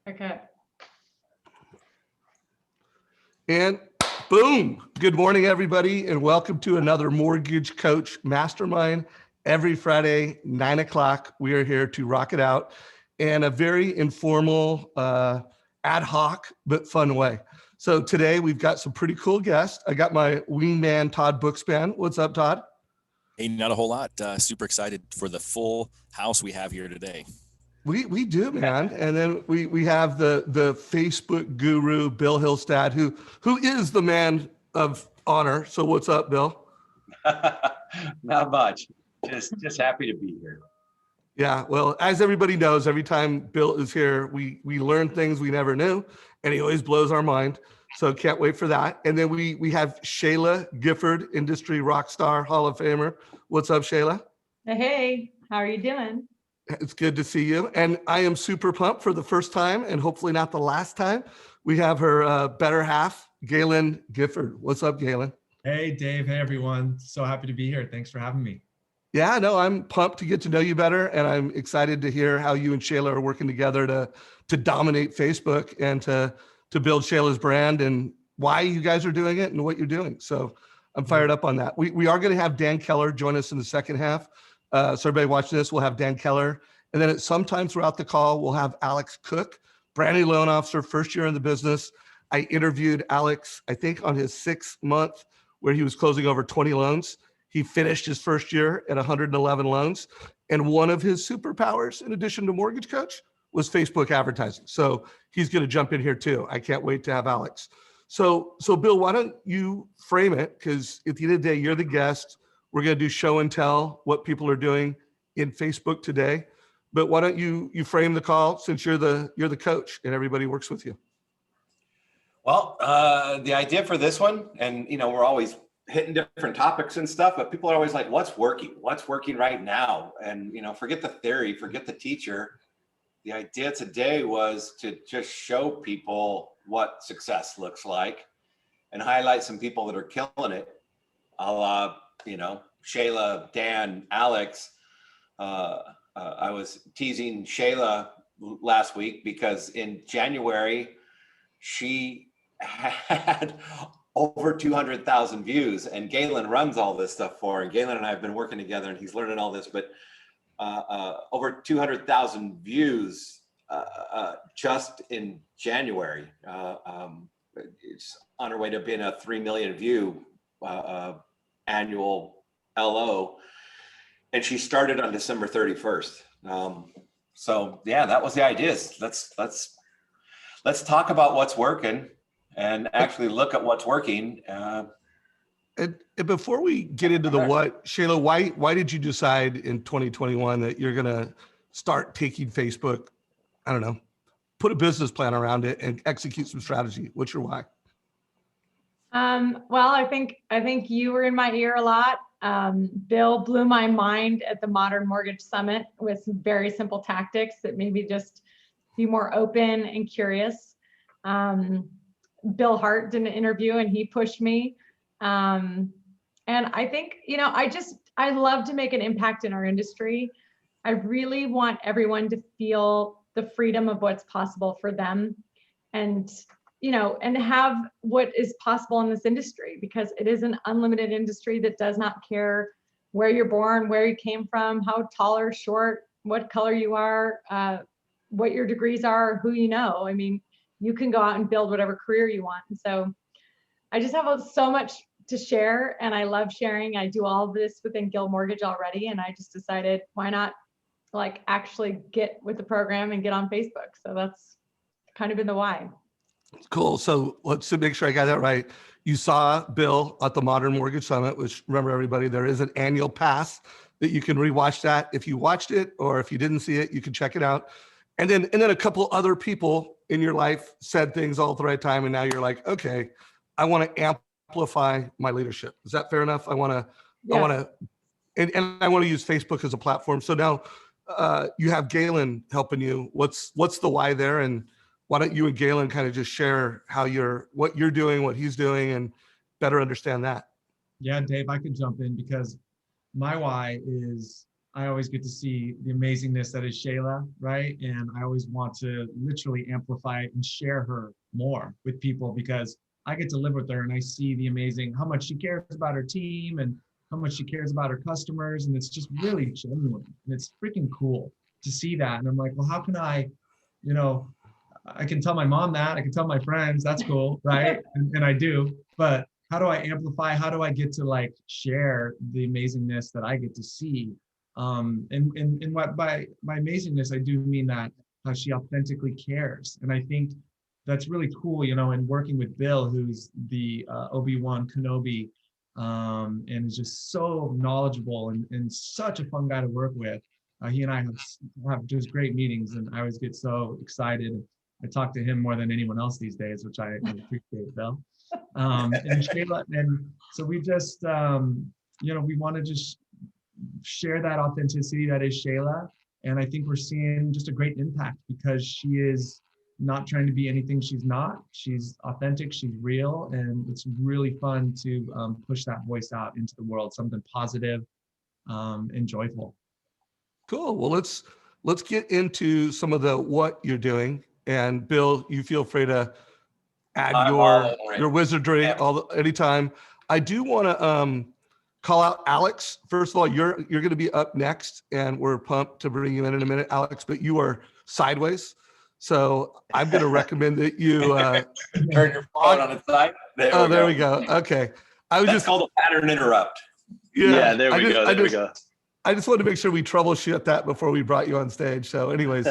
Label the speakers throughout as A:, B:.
A: Okay.
B: And boom. Good morning, everybody, and welcome to another Mortgage Coach Mastermind. Every Friday, 9 o'clock, we are here to rock it out in a very informal, ad hoc, but fun way. So today we've got some pretty cool guests. I got my wingman, Todd Bookspan. What's up, Todd?
C: Hey, not a whole lot. Super excited for the full house we have here today.
B: We do, man. And then we have the Facebook guru, Bill Hillestad, who is the man of honor. So what's up, Bill?
D: Not much. Just happy to be here.
B: Yeah, well, as everybody knows, every time Bill is here, we learn things we never knew, and he always blows our mind. So can't wait for that. And then we have Shayla, Gifford, industry rock star, Hall of Famer. What's up, Shayla?
A: Hey, how are you doing?
B: It's good to see you. And I am super pumped for the first time, and hopefully not the last time. We have her better half, Galen Gifford. What's up, Galen?
E: Hey, Dave. Hey, everyone. So happy to be here. Thanks for having me.
B: Yeah, no, I'm pumped to get to know you better, and I'm excited to hear how you and Shayla are working together to dominate Facebook and to build Shayla's brand and why you guys are doing it and what you're doing. So I'm fired up on that. We are going to have Dan Keller join us in the second half. So everybody watching this, we'll have Dan Keller, and then at some time throughout the call, we'll have Alex Cook, brand new loan officer, first year in the business. I interviewed Alex, I think on his 6th month, where he was closing over 20 loans. He finished his first year at 111 loans. And one of his superpowers, in addition to Mortgage Coach, was Facebook advertising. So he's going to jump in here too. I can't wait to have Alex. So Bill, why don't you frame it? Because at the end of the day, you're the guest. We're going to do show and tell what people are doing in Facebook today. But why don't you frame the call, since you're the coach and everybody works with you?
D: Well, the idea for this one, and we're always hitting different topics and stuff, but people are always like, what's working? What's working right now? And forget the theory, forget the teacher. The idea today was to just show people what success looks like and highlight some people that are killing it. A la, Shayla, Dan, Alex. I was teasing Shayla last week because in January, she had over 200,000 views, and Galen runs all this stuff for her. And Galen and I have been working together, and he's learning all this, but over 200,000 views just in January. It's on her way to being a 3 million view annual LO, and she started on December 31st. So yeah, that was the idea. Let's talk about what's working and actually look at what's working.
B: And before we get into the what, Shayla, why did you decide in 2021 that you're going to start taking Facebook, I don't know, put a business plan around it and execute some strategy? What's your why?
A: Well, I think you were in my ear a lot. Bill blew my mind at the Modern Mortgage Summit with some very simple tactics that maybe just be more open and curious. Bill Hart did an interview and he pushed me. And I think, I love to make an impact in our industry. I really want everyone to feel the freedom of what's possible for them and have what is possible in this industry, because it is an unlimited industry that does not care where you're born, where you came from, how tall or short, what color you are, what your degrees are, who you know. I mean, you can go out and build whatever career you want. And so I just have so much to share, and I love sharing. I do all of this within Gill Mortgage already, and I just decided, why not actually get with the program and get on Facebook? So that's kind of been the why.
B: Cool. So let's make sure I got that right. You saw Bill at the Modern Mortgage Summit, which, remember everybody, there is an annual pass that you can rewatch that. If you watched it or if you didn't see it, you can check it out. And then a couple other people in your life said things all at the right time. And now you're like, okay, I want to amplify my leadership. Is that fair enough? I want to use Facebook as a platform. So now you have Galen helping you. What's the why there? And why don't you and Galen kind of just share what you're doing, what he's doing, and better understand that?
E: Yeah, Dave, I could jump in because my why is I always get to see the amazingness that is Shayla, right? And I always want to literally amplify and share her more with people because I get to live with her and I see the amazing, how much she cares about her team and how much she cares about her customers. And it's just really genuine. And it's freaking cool to see that. And I'm like, well, how can I, you know, I can tell my mom that, I can tell my friends, that's cool, right? And I do, but how do I amplify? How do I get to like share the amazingness that I get to see? And what by amazingness, I do mean that how she authentically cares. And I think that's really cool, you know, and working with Bill, who's the Obi-Wan Kenobi, and is just so knowledgeable and such a fun guy to work with. He and I have just great meetings, and I always get so excited. I talk to him more than anyone else these days, which I appreciate, Bill. And Shayla, and so we just, you know, we want to just share that authenticity that is Shayla. And I think we're seeing just a great impact because she is not trying to be anything she's not. She's authentic, she's real, and it's really fun to push that voice out into the world, something positive and joyful.
B: Cool. Well, let's get into some of the what you're doing. And Bill, you feel free to add your wizardry anytime. I do want to call out Alex. First of all, you're going to be up next, and we're pumped to bring you in a minute, Alex. But you are sideways, so I'm going to recommend that you
D: turn your phone on its side.
B: There we go. Okay,
D: That's called a pattern interrupt.
F: Yeah, there we go.
B: I just wanted to make sure we troubleshoot that before we brought you on stage. So anyways,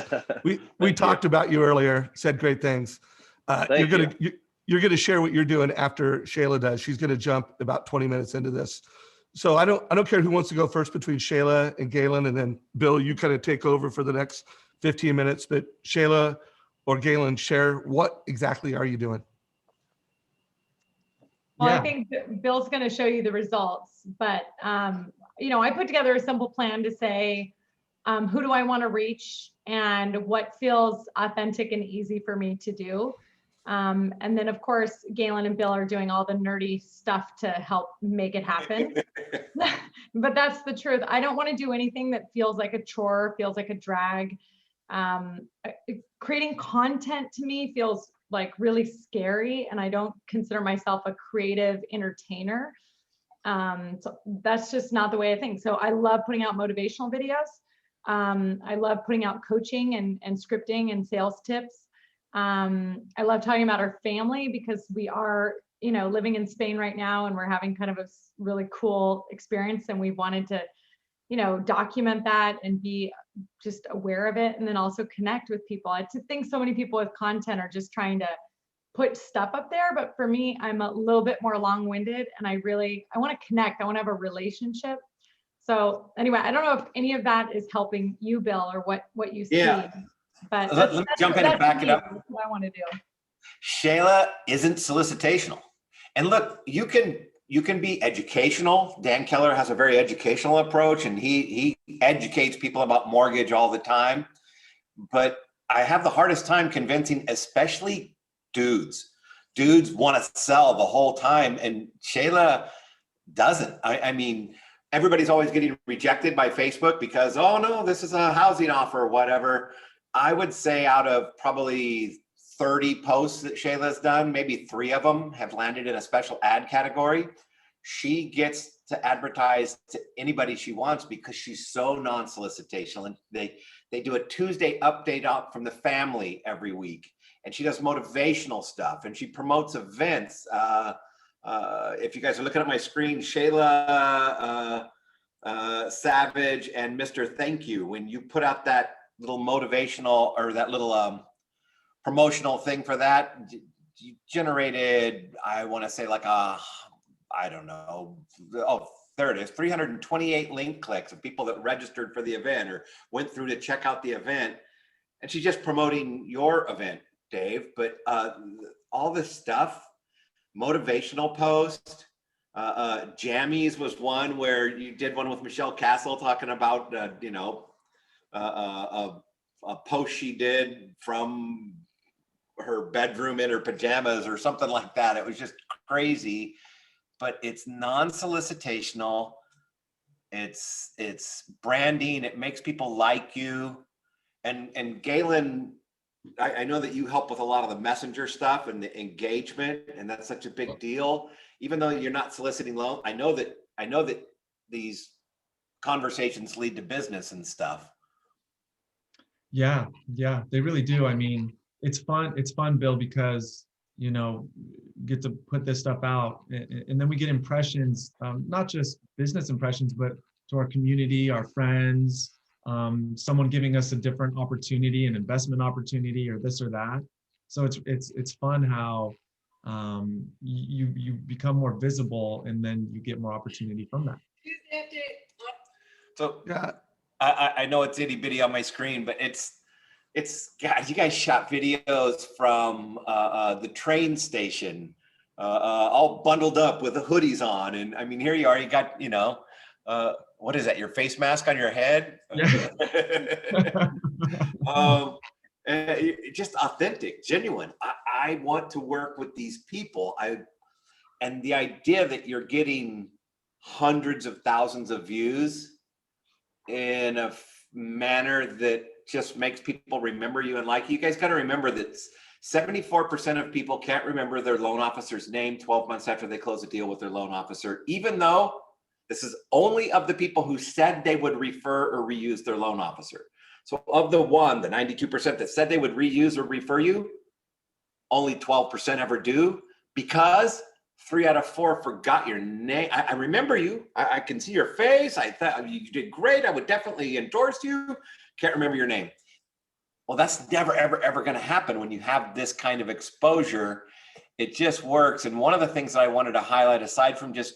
B: we talked about you earlier, said great things. You're going to share what you're doing after Shayla does. She's going to jump about 20 minutes into this. So I don't care who wants to go first between Shayla and Galen, and then Bill, you kind of take over for the next 15 minutes. But Shayla or Galen, share what exactly are you doing?
A: Well, I think Bill's going to show you the results, but you know, I put together a simple plan to say, who do I want to reach and what feels authentic and easy for me to do. And then of course, Galen and Bill are doing all the nerdy stuff to help make it happen. But that's the truth. I don't want to do anything that feels like a chore, feels like a drag. Creating content to me feels like really scary, and I don't consider myself a creative entertainer. So that's just not the way I think. So I love putting out motivational videos. I love putting out coaching and scripting and sales tips. I love talking about our family because we are, you know, living in Spain right now, and we're having kind of a really cool experience, and we wanted to, you know, document that and be just aware of it, and then also connect with people. I think so many people with content are just trying to put stuff up there, but for me, I'm a little bit more long-winded, and I want to connect. I want to have a relationship. So anyway, I don't know if any of that is helping you, Bill, or what you see.
D: Yeah.
A: But
D: let me jump in and back it up.
A: That's what I want to do.
D: Shayla isn't solicitational. And look, you can be educational. Dan Keller has a very educational approach, and he educates people about mortgage all the time. But I have the hardest time convincing, especially dudes. Dudes want to sell the whole time, and Shayla doesn't. I mean, everybody's always getting rejected by Facebook because, oh no, this is a housing offer or whatever. I would say out of probably 30 posts that Shayla's done, maybe 3 of them have landed in a special ad category. She gets to advertise to anybody she wants because she's so non-solicitational. And they do a Tuesday update out from the family every week. And she does motivational stuff, and she promotes events. If you guys are looking at my screen, Shayla Savage and Mr. Thank You, when you put out that little motivational or that little promotional thing for that, you generated, I want to say like I don't know. Oh, there it is. 328 link clicks of people that registered for the event or went through to check out the event. And she's just promoting your event, Dave. But all this stuff, motivational post, Jammies was one where you did one with Michelle Castle talking about, a post she did from her bedroom in her pajamas or something like that. It was just crazy, but it's non-solicitational. it's branding. It makes people like you. And Galen, I know that you help with a lot of the messenger stuff and the engagement, and that's such a big deal. Even though you're not soliciting loan, I know that these conversations lead to business and stuff.
E: Yeah, they really do. I mean, it's fun. It's fun, Bill, because, get to put this stuff out, and then we get impressions, not just business impressions, but to our community, our friends, someone giving us a different opportunity, an investment opportunity, or this or that. So it's fun how you become more visible, and then you get more opportunity from that.
D: So yeah, I know it's itty bitty on my screen, but it's guys, you guys shot videos from the train station, all bundled up with the hoodies on, and I mean, here you are, you got, what is that, your face mask on your head?
E: Yeah.
D: Just authentic, genuine. I want to work with these people. And the idea that you're getting hundreds of thousands of views in a manner that just makes people remember you and like you. You guys got to remember that 74% of people can't remember their loan officer's name 12 months after they close a deal with their loan officer, even though this is only of the people who said they would refer or reuse their loan officer. So of the 92% that said they would reuse or refer you, only 12% ever do, because 3 out of 4 forgot your name. I remember you. I can see your face. I thought you did great. I would definitely endorse you. Can't remember your name. Well, that's never, ever, ever going to happen when you have this kind of exposure. It just works. And one of the things that I wanted to highlight, aside from just,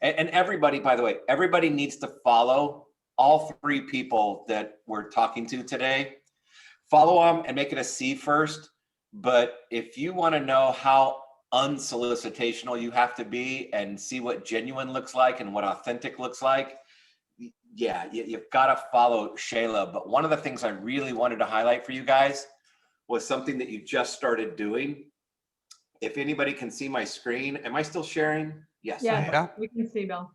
D: and everybody, by the way, everybody needs to follow all 3 people that we're talking to today. Follow them and make it a C first. But if you want to know how unsolicitational you have to be and see what genuine looks like and what authentic looks like, yeah, you've got to follow Shayla. But one of the things I really wanted to highlight for you guys was something that you just started doing. If anybody can see my screen, am I still sharing? Yes.
A: Yeah, we can see, Bill.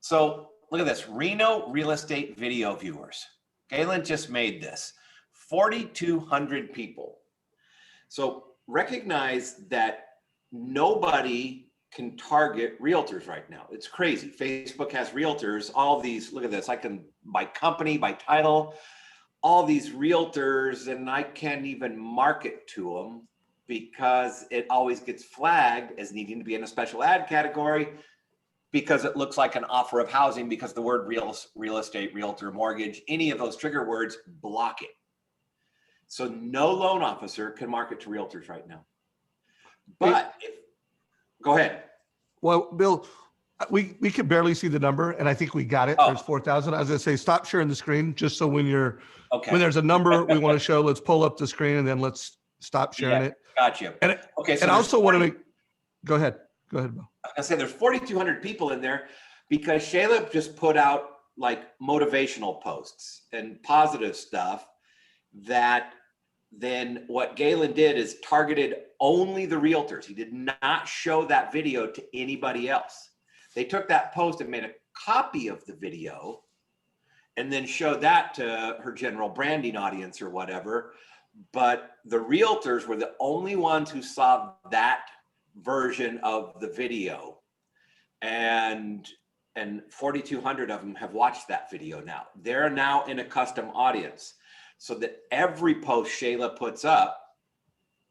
D: So look at this, Reno real estate video viewers. Galen just made this, 4,200 people. So recognize that nobody can target realtors right now. It's crazy. Facebook has realtors, all these, look at this. I can, by company, by title, all these realtors, and I can't even market to them because it always gets flagged as needing to be in a special ad category because it looks like an offer of housing, because the word real estate, realtor, mortgage, any of those trigger words block it. So no loan officer can market to realtors right now. But go ahead.
B: Well, Bill, we could barely see the number, and I think we got it. There's 4,000. I was gonna say, stop sharing the screen, just so when there's a number we want to show, let's pull up the screen and then let's stop sharing it.
D: Gotcha.
B: And
D: okay, so
B: and I also want to make. Go ahead, Bill.
D: I was gonna say there's 4,200 people in there because Shayla just put out like motivational posts and positive stuff that then what Galen did is targeted only the realtors. He did not show that video to anybody else. They took that post and made a copy of the video and then showed that to her general branding audience or whatever. But the realtors were the only ones who saw that version of the video. And 4,200 of them have watched that video now. They're now in a custom audience. So that every post Shayla puts up,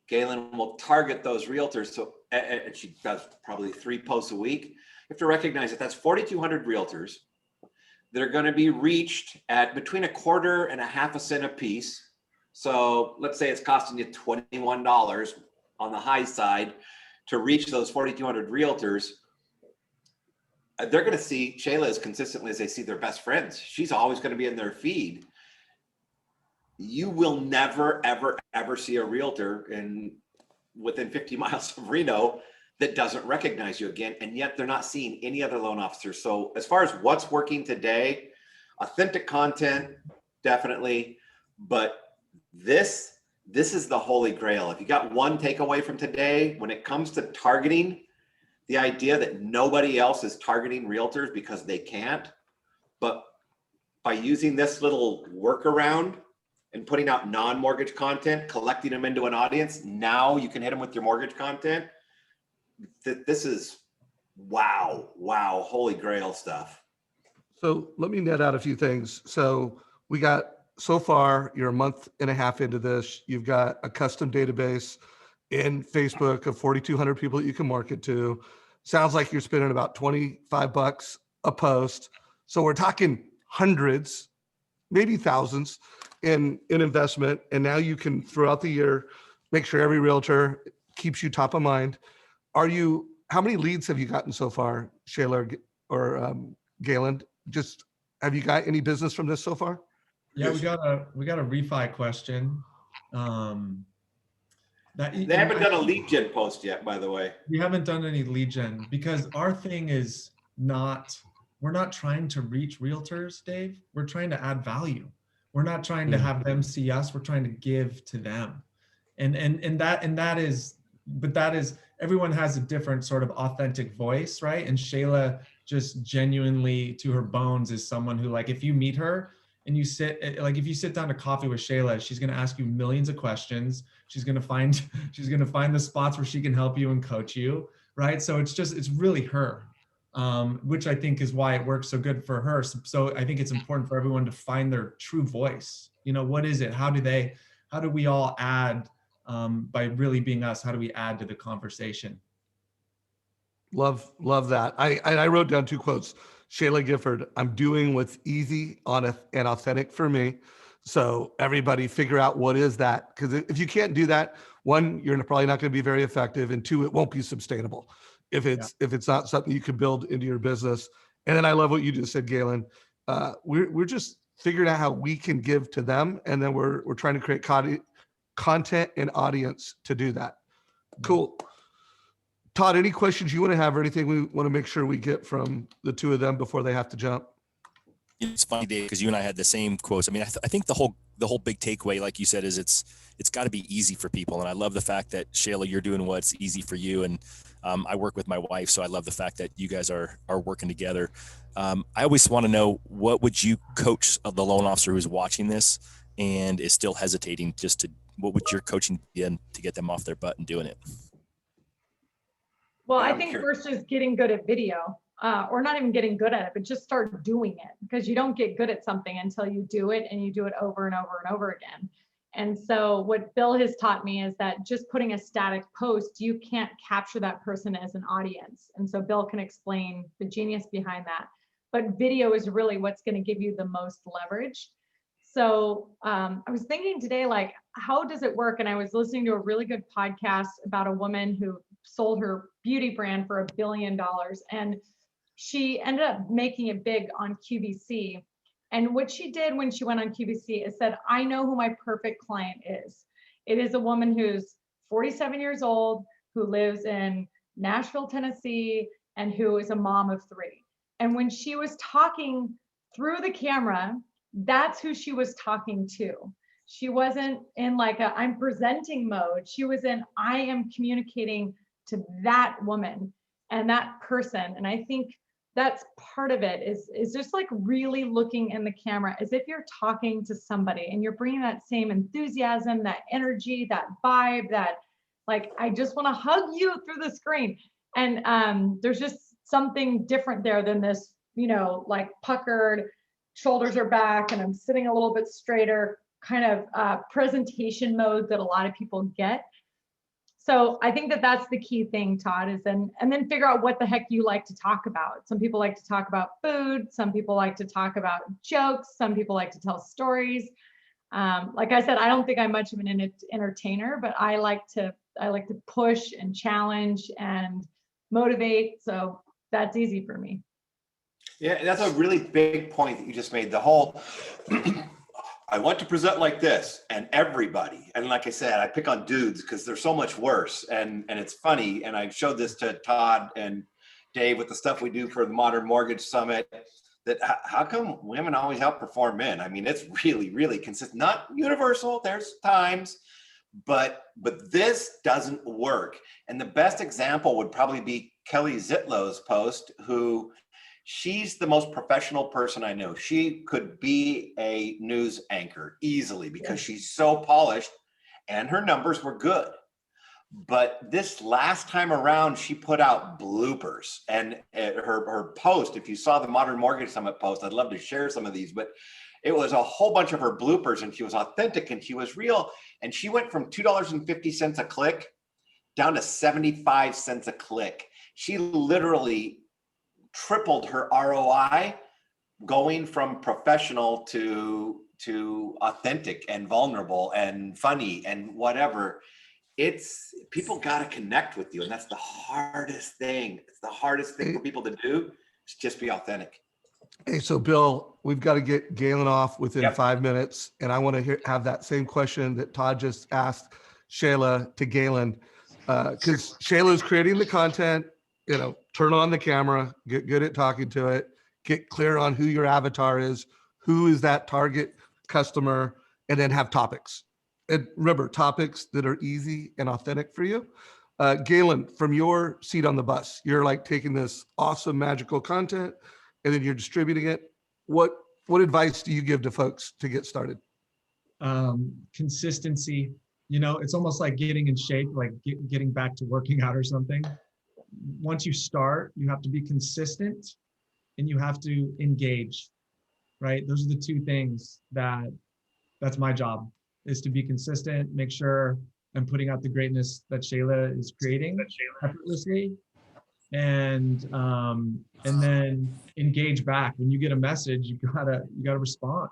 D: Galen will target those realtors. So and she does probably 3 posts a week. You have to recognize that that's 4,200 realtors that are going to be reached at between $0.25 and $0.50 cents a piece. So let's say it's costing you $21 on the high side to reach those 4,200 realtors. They're going to see Shayla as consistently as they see their best friends. She's always going to be in their feed. You will never, ever, ever see a realtor within 50 miles of Reno that doesn't recognize you again. And yet they're not seeing any other loan officers. So as far as what's working today, authentic content, definitely. But this is the holy grail. If you got one takeaway from today, when it comes to targeting, the idea that nobody else is targeting realtors because they can't, but by using this little workaround and putting out non-mortgage content, collecting them into an audience, now you can hit them with your mortgage content. This is wow, holy grail stuff.
B: So let me net out a few things. So we got, so far, you're a month and a half into this. You've got a custom database in Facebook of 4,200 people that you can market to. Sounds like you're spending about $25 a post. So we're talking hundreds, maybe thousands in investment. And now you can, throughout the year, make sure every realtor keeps you top of mind. How many leads have you gotten so far, Shayla or Galen? Just, have you got any business from this so far?
E: Yeah, we got a refi question.
D: They haven't done a lead gen post yet, by the way.
E: We haven't done any lead gen because our thing is we're not trying to reach realtors, Dave. We're trying to add value. We're not trying to have them see us. We're trying to give to them. That is everyone has a different sort of authentic voice, right? And Shayla just genuinely, to her bones, is someone who, like, if you meet her and if you sit down to coffee with Shayla, she's going to ask you millions of questions. She's going to find the spots where she can help you and coach you, right? So it's really her, which I think is why it works so good for her. So I think it's important for everyone to find their true voice. You know, what is it? How do we all add, by really being us, how do we add to the conversation?
B: Love that. I wrote down 2 quotes. Shayla Gifford, I'm doing what's easy, honest, and authentic for me. So everybody figure out what is that. Because if you can't do that, 1, you're probably not going to be very effective. And 2, it won't be sustainable if it's not something you can build into your business. And then I love what you just said, Galen. We're just figuring out how we can give to them. And then we're trying to create content and audience to do that. Cool. Todd, any questions you want to have or anything we want to make sure we get from the 2 of them before they have to jump?
C: It's funny, Dave, because you and I had the same quotes. I mean, I think the whole big takeaway, like you said, is it's got to be easy for people. And I love the fact that, Shayla, you're doing what's easy for you. And I work with my wife, so I love the fact that you guys are working together. I always want to know, what would you coach the loan officer who's watching this and is still hesitating, what would your coaching be to get them off their butt and doing it?
A: Well, I think first is getting good at video, or not even getting good at it, but just start doing it, because you don't get good at something until you do it, and you do it over and over and over again. And so what Bill has taught me is that just putting a static post, you can't capture that person as an audience. And so Bill can explain the genius behind that. But video is really what's going to give you the most leverage. So I was thinking today, like, how does it work? And I was listening to a really good podcast about a woman who sold her beauty brand for $1 billion. And she ended up making it big on QVC. And what she did when she went on QVC is said, I know who my perfect client is. It is a woman who's 47 years old, who lives in Nashville, Tennessee, and who is a mom of 3. And when she was talking through the camera, that's who she was talking to. She wasn't in like a I'm presenting mode. She was in I am communicating to that woman and that person. And I think that's part of it is just like really looking in the camera as if you're talking to somebody, and you're bringing that same enthusiasm, that energy, that vibe, that like, I just want to hug you through the screen. And there's just something different there than this, you know, like puckered, shoulders are back and I'm sitting a little bit straighter kind of presentation mode that a lot of people get. So I think that that's the key thing, Todd, is and then figure out what the heck you like to talk about. Some people like to talk about food. Some people like to talk about jokes. Some people like to tell stories. Like I said, I don't think I'm much of an entertainer, but I like to push and challenge and motivate. So that's easy for me.
D: Yeah, that's a really big point that you just made. The whole I want to present like this, and everybody, and like I said, I pick on dudes because they're so much worse, and it's funny. And I showed this to Todd and Dave with the stuff we do for the Modern Mortgage Summit, that how come women always outperform men? I mean, it's really, really consistent, not universal. There's times, but this doesn't work. And the best example would probably be Kelly Zitlow's post, who She's the most professional person I know. She could be a news anchor easily because she's so polished and her numbers were good. But this last time around, she put out bloopers, and her post, if you saw the Modern Mortgage Summit post, I'd love to share some of these, but it was a whole bunch of her bloopers, and she was authentic and she was real. And she went from $2.50 a click down to 75 cents a click. She literally tripled her ROI going from professional to authentic and vulnerable and funny and whatever. It's people got to connect with you, and that's the hardest thing. It's the hardest thing for people to do is just be authentic.
B: Hey, so Bill, we've got to get Galen off within 5 minutes, and I want to have that same question that Todd just asked Shayla to Galen, because Shayla's creating the content. Turn on the camera, get good at talking to it, get clear on who your avatar is, who is that target customer, and then have topics. And remember, topics that are easy and authentic for you. Galen, from your seat on the bus, you're like taking this awesome magical content and then you're distributing it. What advice do you give to folks to get started?
E: Consistency. It's almost like getting in shape, like getting back to working out or something. Once you start, you have to be consistent and you have to engage, right? Those are the two things that's my job, is to be consistent, make sure I'm putting out the greatness that Shayla is creating effortlessly, and then engage back. When you get a message, you gotta respond.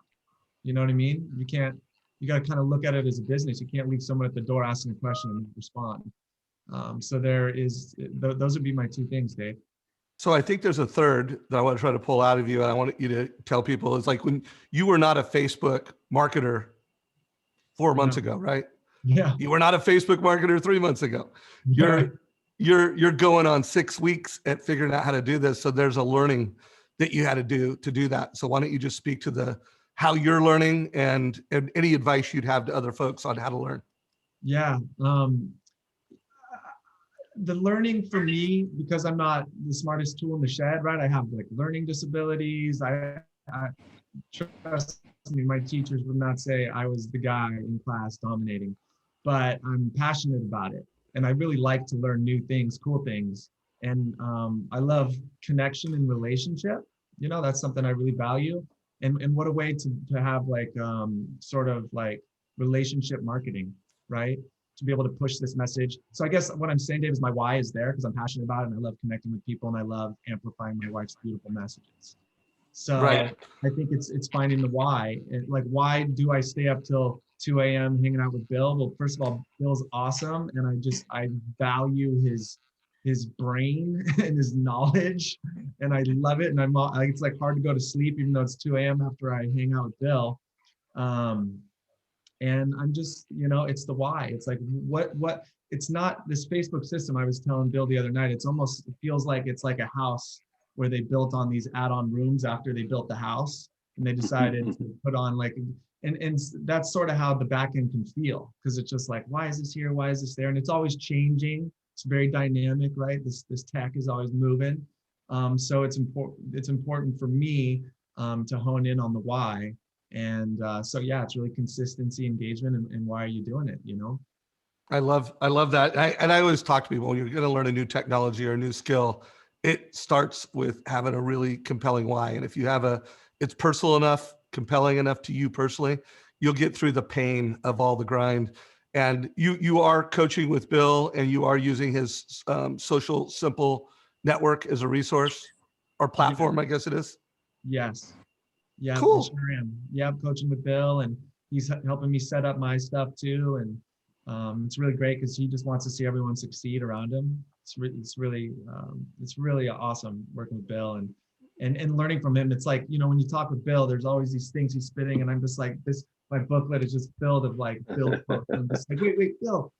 E: You know what I mean? You gotta kind of look at it as a business. You can't leave someone at the door asking a question and respond. So those would be my two things, Dave.
B: So I think there's a third that I want to try to pull out of you, and I want you to tell people. It's like when you were not a Facebook marketer 4 months ago, right?
E: Yeah.
B: You were not a Facebook marketer 3 months ago. You're going on 6 weeks at figuring out how to do this. So there's a learning that you had to do that. So why don't you just speak to how you're learning and any advice you'd have to other folks on how to learn?
E: Yeah. The learning for me, because I'm not the smartest tool in the shed, right? I have like learning disabilities. I trust me, my teachers would not say I was the guy in class dominating, but I'm passionate about it. And I really like to learn new things, cool things. And I love connection and relationship. That's something I really value. And what a way to have like sort of like relationship marketing, right? To be able to push this message. So I guess what I'm saying, Dave, is my why is there because I'm passionate about it and I love connecting with people and I love amplifying my wife's beautiful messages. So right. I think it's finding the why. Like, why do I stay up till 2 a.m. hanging out with Bill? Well, first of all, Bill's awesome. And I value his brain and his knowledge. And I love it. And it's like hard to go to sleep, even though it's 2 a.m. after I hang out with Bill. And I'm just, it's the why. It's like, what, it's not this Facebook system. I was telling Bill the other night, it feels like it's like a house where they built on these add-on rooms after they built the house and they decided to put on like, and that's sort of how the back end can feel. Cause it's just like, why is this here? Why is this there? And it's always changing. It's very dynamic, right? This tech is always moving. So it's important for me to hone in on the why. And so, yeah, it's really consistency, engagement, and why are you doing it?
B: I love that. And I always talk to people, when you're going to learn a new technology or a new skill, it starts with having a really compelling why. And if you have it's personal enough, compelling enough to you personally, you'll get through the pain of all the grind. And you are coaching with Bill and you are using his social simple network as a resource or platform, I guess it is.
E: Yes. Yeah,
B: cool.
E: I sure am. Yeah, I'm coaching with Bill and he's helping me set up my stuff too. And it's really great because he just wants to see everyone succeed around him. It's really awesome working with Bill and learning from him. It's like, when you talk with Bill, there's always these things he's spitting and I'm just like, my booklet is just filled of like Bill quotes. I'm just like, wait, Bill.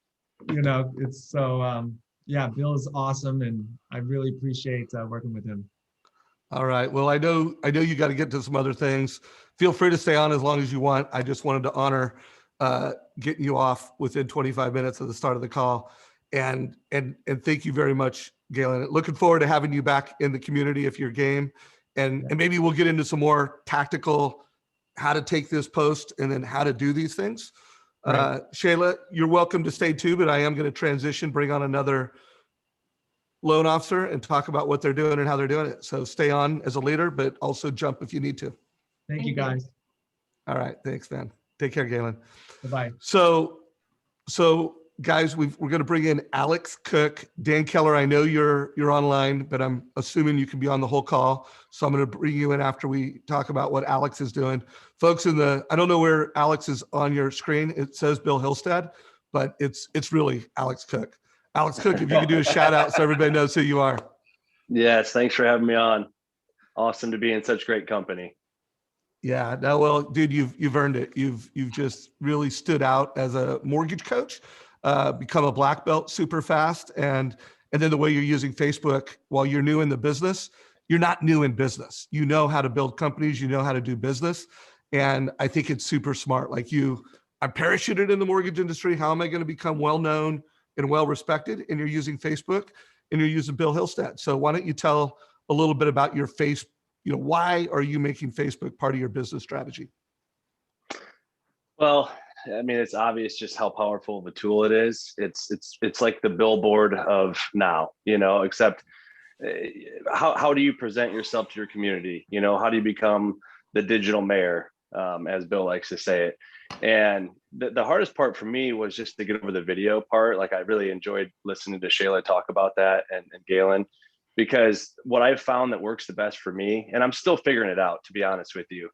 E: It's so, yeah, Bill is awesome and I really appreciate working with him.
B: All right. Well, I know you got to get to some other things. Feel free to stay on as long as you want. I just wanted to honor getting you off within 25 minutes of the start of the call. And thank you very much, Galen. Looking forward to having you back in the community if you're game. and maybe we'll get into some more tactical, how to take this post and then how to do these things.
E: Right.
B: Shayla, you're welcome to stay too, but I am going to transition, bring on another loan officer and talk about what they're doing and how they're doing it. So stay on as a leader, but also jump if you need to.
E: Thank you, guys.
B: All right. Thanks, man. Take care, Galen.
E: Bye-bye.
B: So guys, we're going to bring in Alex Cook. Dan Keller, I know you're online, but I'm assuming you can be on the whole call. So I'm going to bring you in after we talk about what Alex is doing. Folks I don't know where Alex is on your screen. It says Bill Hillestad, but it's really Alex Cook. Alex Cook, if you could do a shout out so everybody knows who you are.
F: Yes, thanks for having me on. Awesome to be in such great company.
B: Yeah, no, well, dude, you've earned it. You've just really stood out as a mortgage coach, become a black belt super fast, and then the way you're using Facebook while you're new in the business, you're not new in business. You know how to build companies, you know how to do business, and I think it's super smart. Like I'm parachuted in the mortgage industry. How am I going to become well known and well respected? And you're using Facebook, and you're using Bill Hillestad. So why don't you tell a little bit about your why are you making Facebook part of your business strategy?
F: Well, I mean, it's obvious just how powerful of a tool it is. It's like the billboard of now, except how do you present yourself to your community? How do you become the digital mayor, as Bill likes to say it? And the hardest part for me was just to get over the video part. Like I really enjoyed listening to Shayla talk about that and Galen, because what I've found that works the best for me, and I'm still figuring it out, to be honest with you,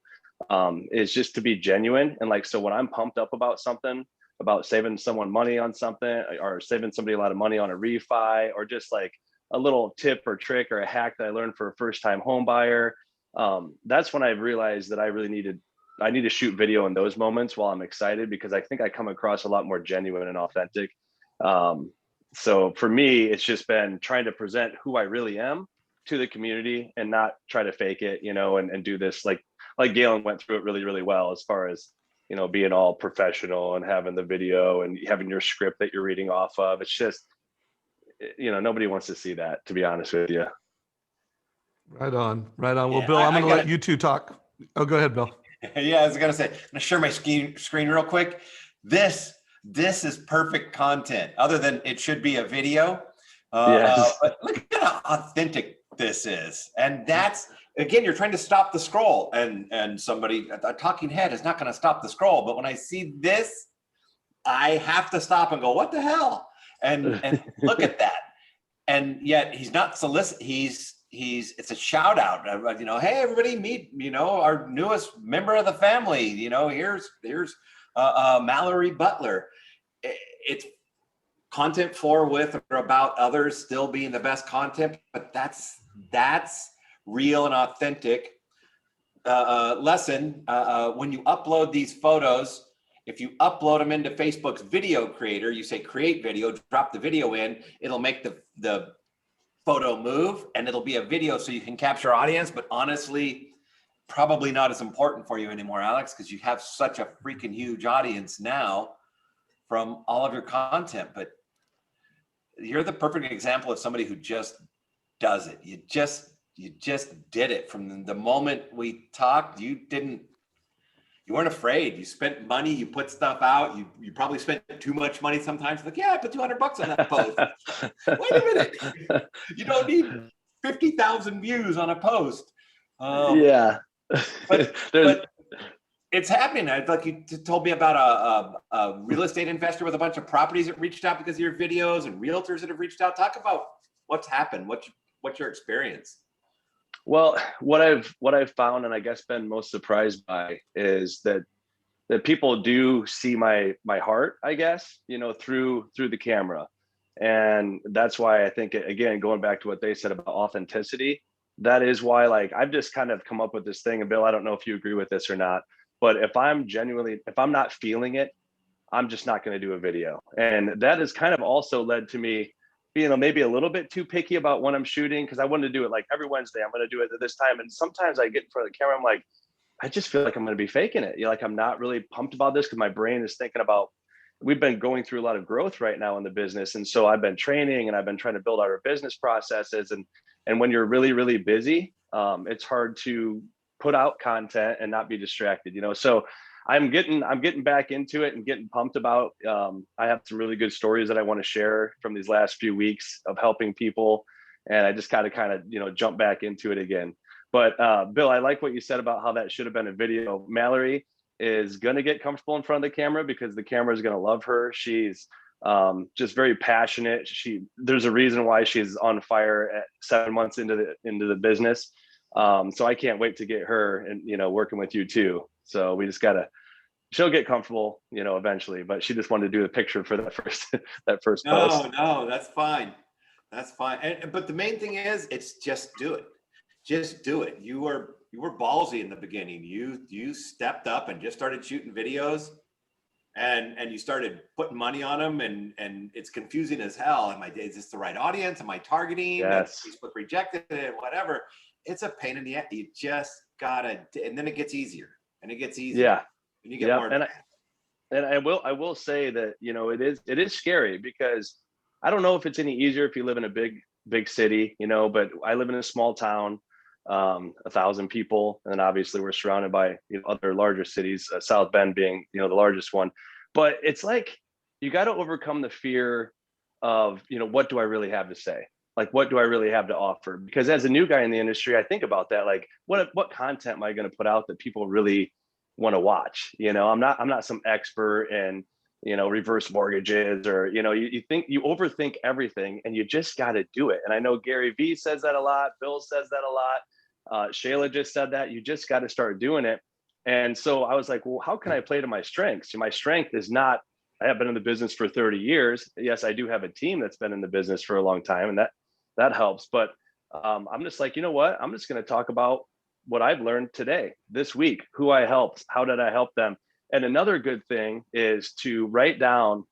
F: is just to be genuine. And like, so when I'm pumped up about something, about saving someone money on something, or saving somebody a lot of money on a refi, or just like a little tip or trick or a hack that I learned for a first time home buyer, that's when I realized that I need to shoot video in those moments while I'm excited, because I think I come across a lot more genuine and authentic. So for me, it's just been trying to present who I really am to the community and not try to fake it, and do this like Galen went through it really, really well, as far as, being all professional and having the video and having your script that you're reading off of. It's just, nobody wants to see that, to be honest with you.
B: Right on. Well,
D: Yeah,
B: Bill, I'm going to let you two talk. Oh, go ahead, Bill.
D: Yeah, I was gonna say, I'm gonna share my screen real quick. This is perfect content, other than it should be a video.
F: Yes.
D: But look at how authentic this is. And that's, again, you're trying to stop the scroll, and somebody, a talking head is not gonna stop the scroll. But when I see this, I have to stop and go, what the hell? And look at that. And yet he's not solicit. It's a shout out, hey, everybody meet, our newest member of the family, here's Mallory Butler. It's content for, with, or about others still being the best content, but that's real and authentic. Lesson, when you upload these photos, if you upload them into Facebook's video creator, you say create video, drop the video in, it'll make the photo move, and it'll be a video so you can capture audience. But honestly, probably not as important for you anymore, Alex, because you have such a freaking huge audience now from all of your content. But you're the perfect example of somebody who just does it. You just did it. From the moment we talked, you weren't afraid. You spent money, you put stuff out. You probably spent too much money sometimes. Like, yeah, I put $200 on that post. Wait a minute. You don't need 50,000 views on a post.
F: Yeah.
D: But it's happening. Like you told me about a real estate investor with a bunch of properties that reached out because of your videos, and realtors that have reached out. Talk about what's happened. What's your experience?
F: Well, what I've found, and I guess been most surprised by, is that people do see my heart, I guess, through the camera. And that's why I think, again, going back to what they said about authenticity, that is why, like, I've just kind of come up with this thing. And Bill, I don't know if you agree with this or not, but if I'm not feeling it, I'm just not going to do a video. And that has kind of also led to me being maybe a little bit too picky about when I'm shooting, because I wanted to do it like every Wednesday. I'm going to do it at this time. And sometimes I get in front of the camera, I'm like, I just feel like I'm going to be faking it. Like, I'm not really pumped about this, because my brain is thinking about, we've been going through a lot of growth right now in the business. And so I've been training, and I've been trying to build out our business processes. And when you're really, really busy, it's hard to put out content and not be distracted, you know. So I'm getting back into it and getting pumped about. I have some really good stories that I want to share from these last few weeks of helping people, and I just got to kind of, you know, jump back into it again. But Bill, I like what you said about how that should have been a video. Mallory is going to get comfortable in front of the camera because the camera is going to love her. She's just very passionate. There's a reason why she's on fire at 7 months into the business. So I can't wait to get her and, you know, working with you too. So we just she'll get comfortable, you know, eventually, but she just wanted to do the picture for that first post.
D: No, that's fine. That's fine. But the main thing is, it's just do it. Just do it. You were ballsy in the beginning. You stepped up and just started shooting videos, and you started putting money on them, and it's confusing as hell. Is this the right audience? Am I targeting?
F: Yes.
D: Facebook rejected it, whatever. It's a pain in the ass. You just gotta, and then it gets easier, and it gets easier.
F: Yeah.
D: And you get more.
F: And I will say that, you know, it is scary because I don't know if it's any easier if you live in a big city, you know, but I live in a small town, 1,000 people, and obviously we're surrounded by, you know, other larger cities, South Bend being, you know, the largest one. But it's like you got to overcome the fear of, you know, what do I really have to say? Like, what do I really have to offer? Because as a new guy in the industry, I think about that. Like, what content am I going to put out that people really want to watch? You know, I'm not some expert in, you know, reverse mortgages, or, you know, you think you overthink everything, and you just got to do it. And I know Gary Vee says that a lot. Bill says that a lot. Shayla just said that. You just got to start doing it. And so I was like, well, how can I play to my strengths? My strength is not, I have been in the business for 30 years. Yes, I do have a team that's been in the business for a long time, and that helps. But I'm just like, you know what? I'm just going to talk about what I've learned today, this week, who I helped, how did I help them? And another good thing is to write down,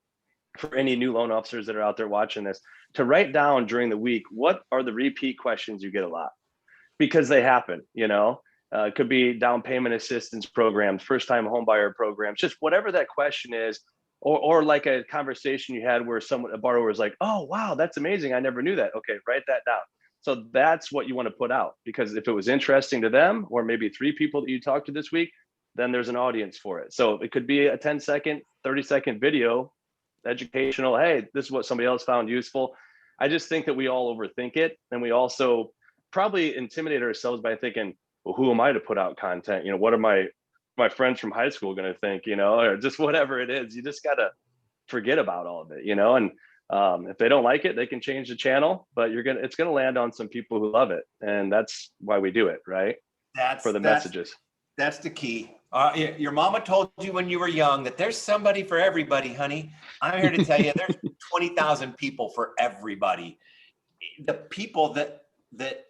F: for any new loan officers that are out there watching this, to write down during the week, what are the repeat questions you get a lot? Because they happen, you know. It could be down payment assistance programs, first time home buyer programs, just whatever that question is, or like a conversation you had where a borrower was like, oh, wow, that's amazing. I never knew that. Okay, write that down. So that's what you want to put out, because if it was interesting to them, or maybe 3 people that you talked to this week, then there's an audience for it. So it could be a 10-second, 30-second video, educational. Hey, this is what somebody else found useful. I just think that we all overthink it. And we also probably intimidate ourselves by thinking, well, who am I to put out content? You know, what are my friends from high school going to think, you know, or just whatever it is. You just got to forget about all of it, you know, and if they don't like it, they can change the channel, but it's going to land on some people who love it. And that's why we do it, right? For the messages.
D: That's the key. Your mama told you when you were young that there's somebody for everybody, honey. I'm here to tell you there's 20,000 people for everybody. The people that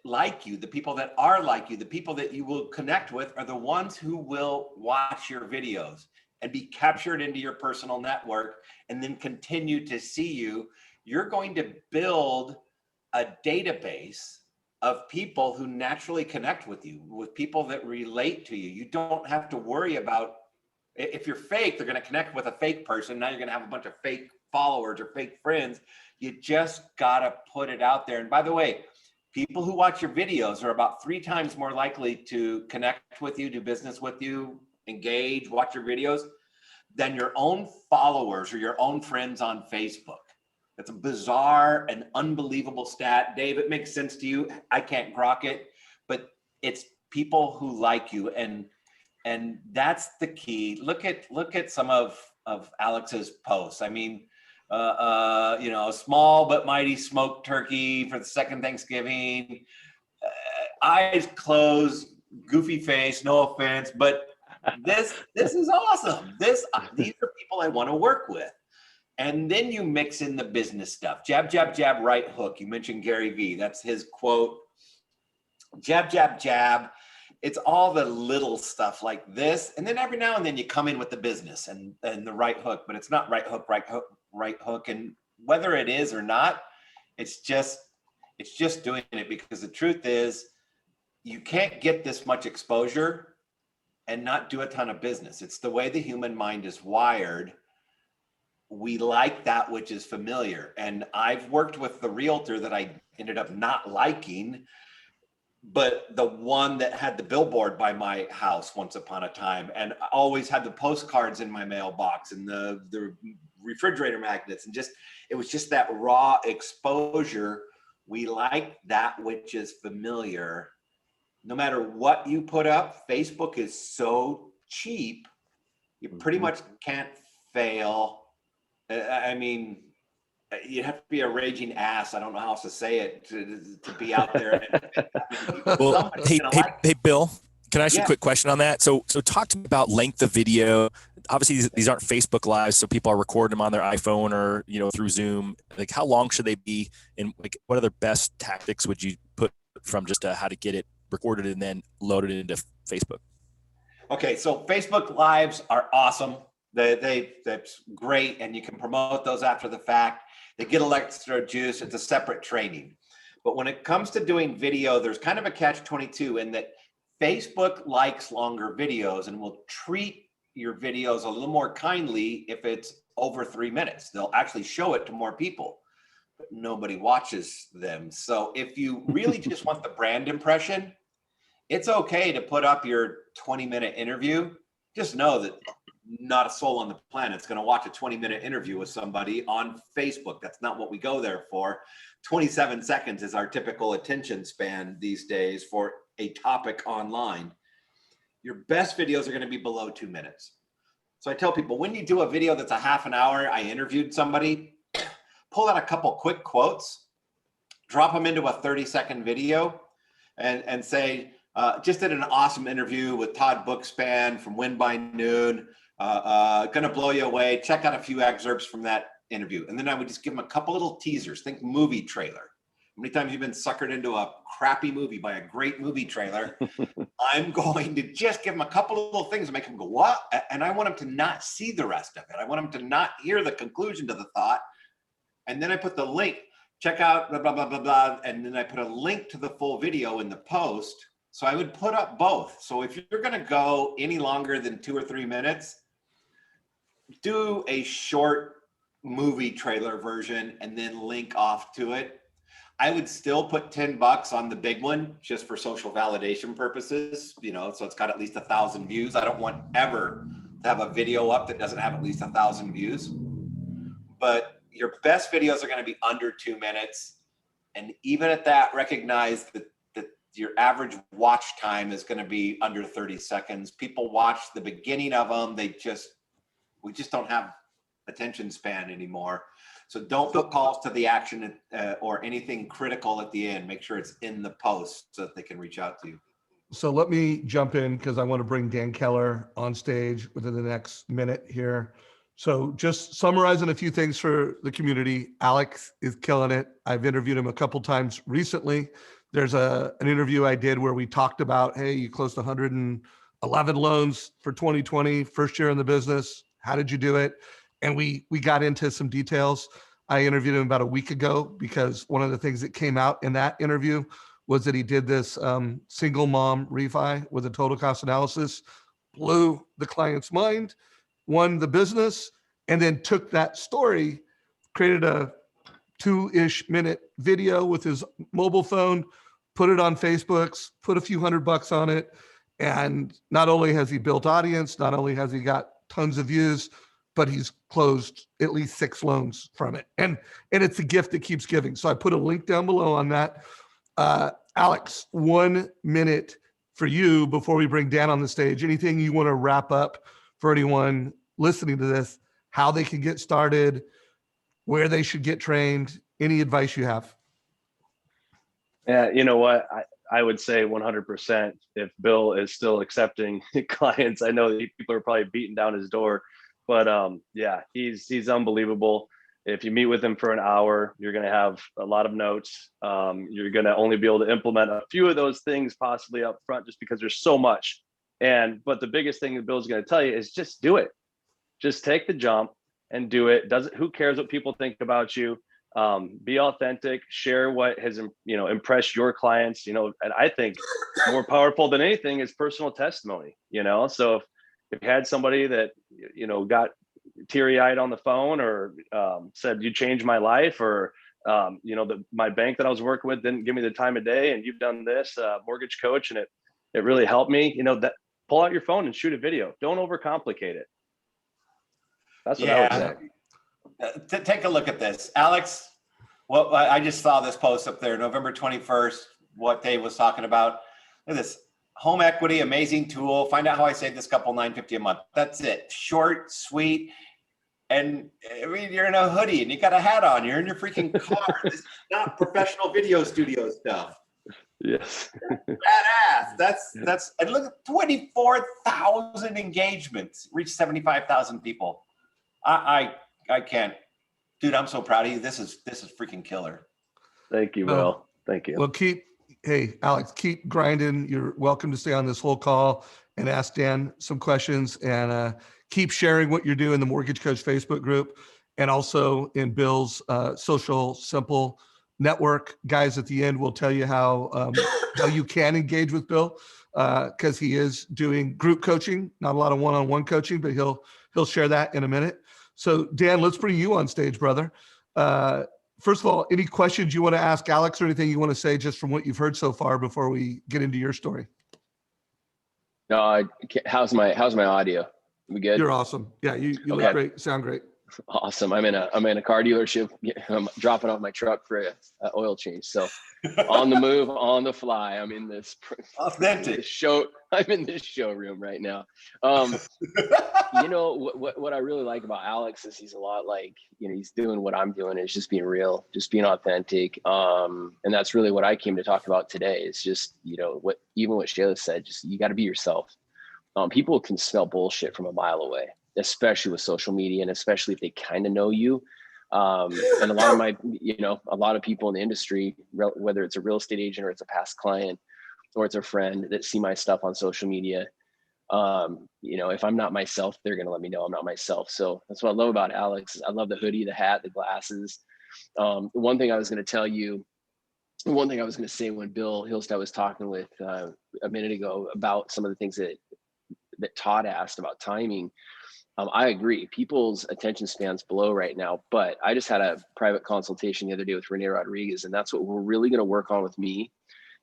D: like you, the people that are like you, the people that you will connect with are the ones who will watch your videos and be captured into your personal network and then continue to see you. You're going to build a database of people who naturally connect with you, with people that relate to you. You don't have to worry about, if you're fake, they're going to connect with a fake person. Now you're going to have a bunch of fake followers or fake friends. You just got to put it out there. And by the way, people who watch your videos are about 3 times more likely to connect with you, do business with you, engage, watch your videos than your own followers or your own friends on Facebook. That's a bizarre and unbelievable stat. Dave, it makes sense to you. I can't grok it, but it's people who like you, and that's the key. Look at some of Alex's posts. I mean, you know, small but mighty smoked turkey for the second Thanksgiving, eyes closed, goofy face, no offense, but this is awesome. These are people I want to work with. And then you mix in the business stuff. Jab, jab, jab, right hook. You mentioned Gary Vee. That's his quote. Jab, jab, jab. It's all the little stuff like this. And then every now and then you come in with the business and the right hook, but it's not right hook, right hook, right hook. And whether it is or not, it's just doing it, because the truth is you can't get this much exposure and not do a ton of business. It's the way the human mind is wired. We like that which is familiar. And I've worked with the realtor that I ended up not liking but the one that had the billboard by my house once upon a time, and I always had the postcards in my mailbox and the refrigerator magnets, and just, it was just that raw exposure. We like that which is familiar. No matter what you put up, Facebook is so cheap, you pretty much can't fail. I mean, you'd have to be a raging ass, I don't know how else to say it, to be out there.
C: Well, hey, Bill, can I ask you a
D: Yeah.
C: quick question on that? So talk to me about length of video. Obviously, these aren't Facebook Lives, so people are recording them on their iPhone or, you know, through Zoom. Like, how long should they be? And like, what other best tactics would you put from just how to get it recorded and then loaded into Facebook?
D: Okay, so Facebook Lives are awesome. That's great, and you can promote those after the fact. They get a little extra juice. It's a separate training. But when it comes to doing video, there's kind of a catch-22 in that Facebook likes longer videos and will treat your videos a little more kindly if it's over 3 minutes. They'll actually show it to more people, but nobody watches them. So if you really just want the brand impression, it's okay to put up your 20-minute interview. Just know that not a soul on the planet is going to watch a 20-minute interview with somebody on Facebook. That's not what we go there for. 27 seconds is our typical attention span these days for a topic online. Your best videos are going to be below 2 minutes. So I tell people, when you do a video that's a half an hour, I interviewed somebody, pull out a couple quick quotes, drop them into a 30-second video, and say, just did an awesome interview with Todd Bookspan from Win by Noon. Gonna blow you away. Check out a few excerpts from that interview. And then I would just give them a couple little teasers. Think movie trailer. How many times you've been suckered into a crappy movie by a great movie trailer? I'm going to just give them a couple little things and make them go, what? And I want them to not see the rest of it. I want them to not hear the conclusion to the thought. And then I put the link, check out blah, blah, blah, blah, blah. And then I put a link to the full video in the post. So I would put up both. So if you're going to go any longer than 2 or 3 minutes, do a short movie trailer version and then link off to it. I would still put $10 on the big one just for social validation purposes, you know, so it's got at least 1,000 views. I don't want ever to have a video up that doesn't have at least 1,000 views. But your best videos are going to be under 2 minutes. And even at that, recognize that your average watch time is going to be under 30 seconds. People watch the beginning of them. We just don't have attention span anymore. So don't put calls to the action or anything critical at the end. Make sure it's in the post so that they can reach out to you.
B: So let me jump in because I want to bring Dan Keller on stage within the next minute here. So just summarizing a few things for the community. Alex is killing it. I've interviewed him a couple times recently. There's an interview I did where we talked about, hey, you closed 111 loans for 2020, first year in the business. How did you do it? And we got into some details. I interviewed him about a week ago because one of the things that came out in that interview was that he did this single mom refi with a total cost analysis, blew the client's mind, won the business, and then took that story, created a 2-ish minute video with his mobile phone, put it on Facebook's, put a few $100 on it. And not only has he built audience, not only has he got tons of views, but he's closed at least 6 loans from it. And it's a gift that keeps giving. So I put a link down below on that. Alex, 1 minute for you before we bring Dan on the stage. Anything you want to wrap up for anyone listening to this, how they can get started, where they should get trained, any advice you have?
F: Yeah, you know what? I would say 100% if Bill is still accepting clients. I know that people are probably beating down his door, but yeah, he's unbelievable. If you meet with him for an hour, you're going to have a lot of notes. You're going to only be able to implement a few of those things possibly up front just because there's so much. But the biggest thing that Bill's going to tell you is just do it. Just take the jump and do it. Who cares what people think about you? Be authentic, share what has, impressed your clients, and I think more powerful than anything is personal testimony, so if you had somebody that, got teary-eyed on the phone or said, you changed my life, or My bank that I was working with didn't give me the time of day, and you've done this mortgage coach, and it really helped me. That pull out your phone and shoot a video. Don't overcomplicate it. That's what I would say.
D: Take a look at this, Alex. Well, I just saw this post up there, November 21st, what Dave was talking about. Look at this. Home equity, amazing tool. Find out how I save this couple $950 a month. That's it. Short, sweet. And I mean, you're in a hoodie and you got a hat on. You're in your freaking car. This is not professional video studio stuff.
F: Yes.
D: Badass. That's. And look at 24,000 engagements. Reached 75,000 people. I can't, dude. I'm so proud of you. This is freaking killer.
F: Thank you, Will. Thank you.
B: Well, hey, Alex, keep grinding. You're welcome to stay on this whole call and ask Dan some questions, and keep sharing what you're doing in the Mortgage Coach Facebook group and also in Bill's Social Simple network. Guys, at the end, we'll tell you how you can engage with Bill, because he is doing group coaching, not a lot of one-on-one coaching, but he'll share that in a minute. So Dan, let's bring you on stage, brother. First of all, any questions you want to ask Alex or anything you want to say just from what you've heard so far before we get into your story?
G: No, how's my audio? We good?
B: You're awesome. Yeah, you
G: Okay.
B: look great. Sound great.
G: Awesome. I'm in a car dealership. I'm dropping off my truck for a oil change. So on the move, on the fly. I'm in this
D: Authentic
G: show. I'm in this showroom right now. What I really like about Alex is he's a lot like, he's doing what I'm doing. It's just being real, just being authentic. And that's really what I came to talk about today. It's just, what Shayla said, just, you got to be yourself. People can smell bullshit from a mile away, especially with social media, and especially if they kind of know you. And a lot of people in the industry, whether it's a real estate agent or it's a past client or it's a friend that see my stuff on social media, if I'm not myself, they're going to let me know I'm not myself. So that's what I love about Alex. I love the hoodie, the hat, the glasses. One thing I was going to say when Bill Hillestad was talking with a minute ago about some of the things that Todd asked about timing. I agree. People's attention spans below right now, but I just had a private consultation the other day with Renee Rodriguez, and that's what we're really going to work on with me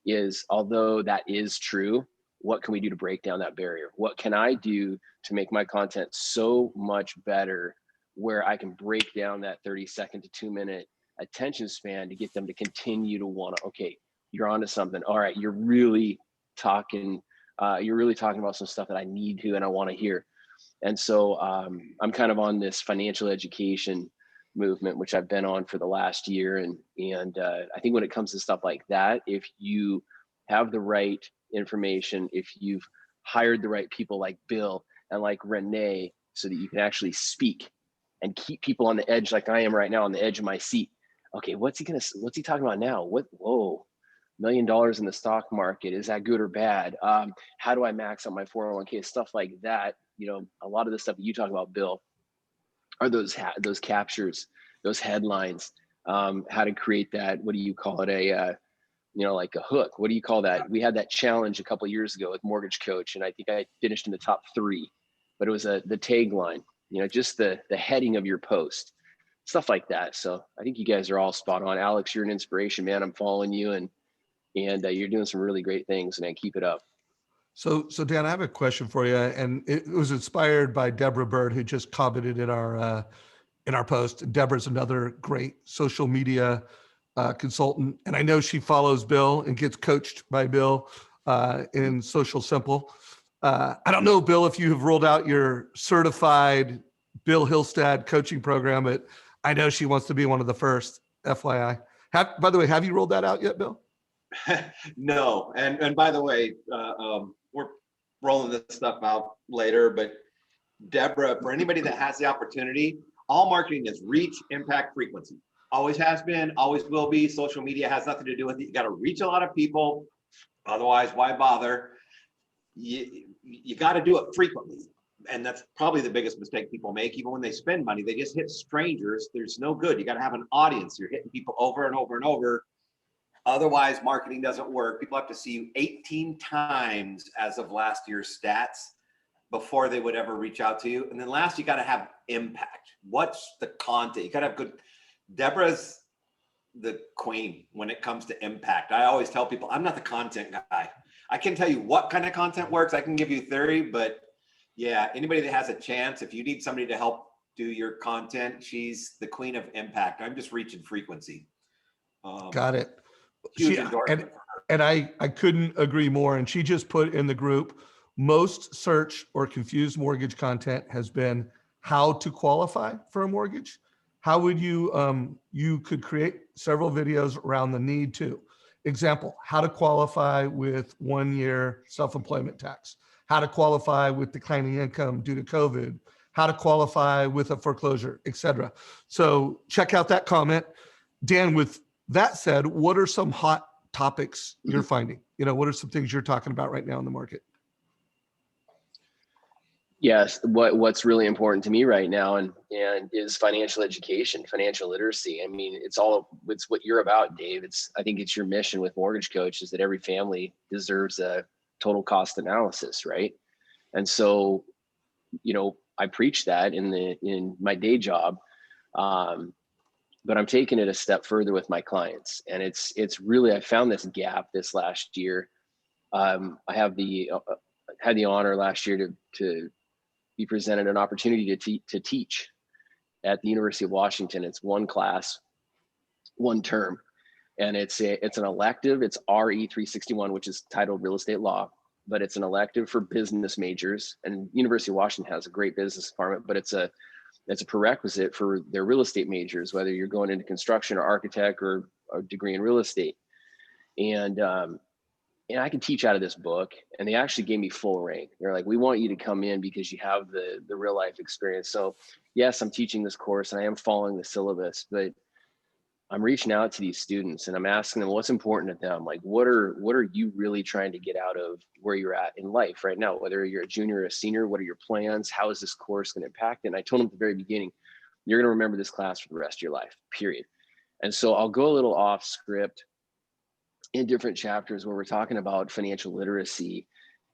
G: is, although that is true, what can we do to break down that barrier? What can I do to make my content so much better where I can break down that 30-second to 2-minute attention span to get them to continue to want to, okay, you're onto something. All right, you're really talking about some stuff that I need to and I want to hear. And so I'm kind of on this financial education movement, which I've been on for the last year. And I think when it comes to stuff like that, if you have the right information, if you've hired the right people like Bill and like Renee, so that you can actually speak and keep people on the edge, like I am right now on the edge of my seat. Okay, what's he talking about now? Whoa. $1 million in the stock market, is that good or bad? How do I max out my 401k? Stuff like that. A lot of the stuff that you talk about, Bill, are those captures, those headlines, how to create that. What do you call it? Like a hook. What do you call that? We had that challenge a couple of years ago with Mortgage Coach, and I think I finished in the top 3, but it was the tagline, just the heading of your post, stuff like that. So I think you guys are all spot on. Alex, you're an inspiration, man. I'm following you, and you're doing some really great things, man. Keep it up.
B: So Dan, I have a question for you, and it was inspired by Deborah Bird, who just commented in our post. Deborah's another great social media consultant, and I know she follows Bill and gets coached by Bill in Social Simple. I don't know, Bill, if you have rolled out your certified Bill Hillestad coaching program, but I know she wants to be one of the first. FYI. By the way, have you rolled that out yet, Bill?
D: No. And by the way, we're rolling this stuff out later, but Deborah, for anybody that has the opportunity, all marketing is reach, impact, frequency. Always has been, always will be. Social media has nothing to do with it. You got to reach a lot of people. Otherwise, why bother? You got to do it frequently. And that's probably the biggest mistake people make. Even when they spend money, they just hit strangers. There's no good. You got to have an audience. You're hitting people over and over and over. Otherwise, marketing doesn't work. People have to see you 18 times as of last year's stats before they would ever reach out to you. And then last, you got to have impact. What's the content? You got to have good. Deborah's the queen when it comes to impact. I always tell people I'm not the content guy. I can tell you what kind of content works. I can give you theory, but yeah, anybody that has a chance, if you need somebody to help do your content, she's the queen of impact. I'm just reaching frequency.
B: Got it.
D: Huge
B: She,
D: endorsement.
B: and I couldn't agree more. And she just put in the group, most search or confused mortgage content has been how to qualify for a mortgage. How would you, you could create several videos around the need to. Example, how to qualify with 1 year self-employment tax, how to qualify with declining income due to COVID, how to qualify with a foreclosure, etc. So check out that comment. Dan, with that said, what are some hot topics you're finding? What are some things you're talking about right now in the market?
G: Yes, what's really important to me right now and is financial education, financial literacy. I mean, it's what you're about, Dave. I think it's your mission with Mortgage Coach is that every family deserves a total cost analysis, right? And so, I preach that in my day job, but I'm taking it a step further with my clients, and it's really I found this gap this last year. I had the honor last year to be presented an opportunity to teach at the University of Washington. It's one class, one term, and it's an elective. It's RE 361, which is titled Real Estate Law, but it's an elective for business majors. And University of Washington has a great business department, but it's a prerequisite for their real estate majors, whether you're going into construction or architect or a degree in real estate. And I can teach out of this book, and they actually gave me full rank. They're like, we want you to come in because you have the real life experience. So yes, I'm teaching this course and I am following the syllabus, but I'm reaching out to these students and I'm asking them what's important to them. Like, what are you really trying to get out of where you're at in life right now? Whether you're a junior or a senior, what are your plans? How is this course going to impact it? And I told them at the very beginning, you're going to remember this class for the rest of your life, period. And so I'll go a little off script in different chapters where we're talking about financial literacy.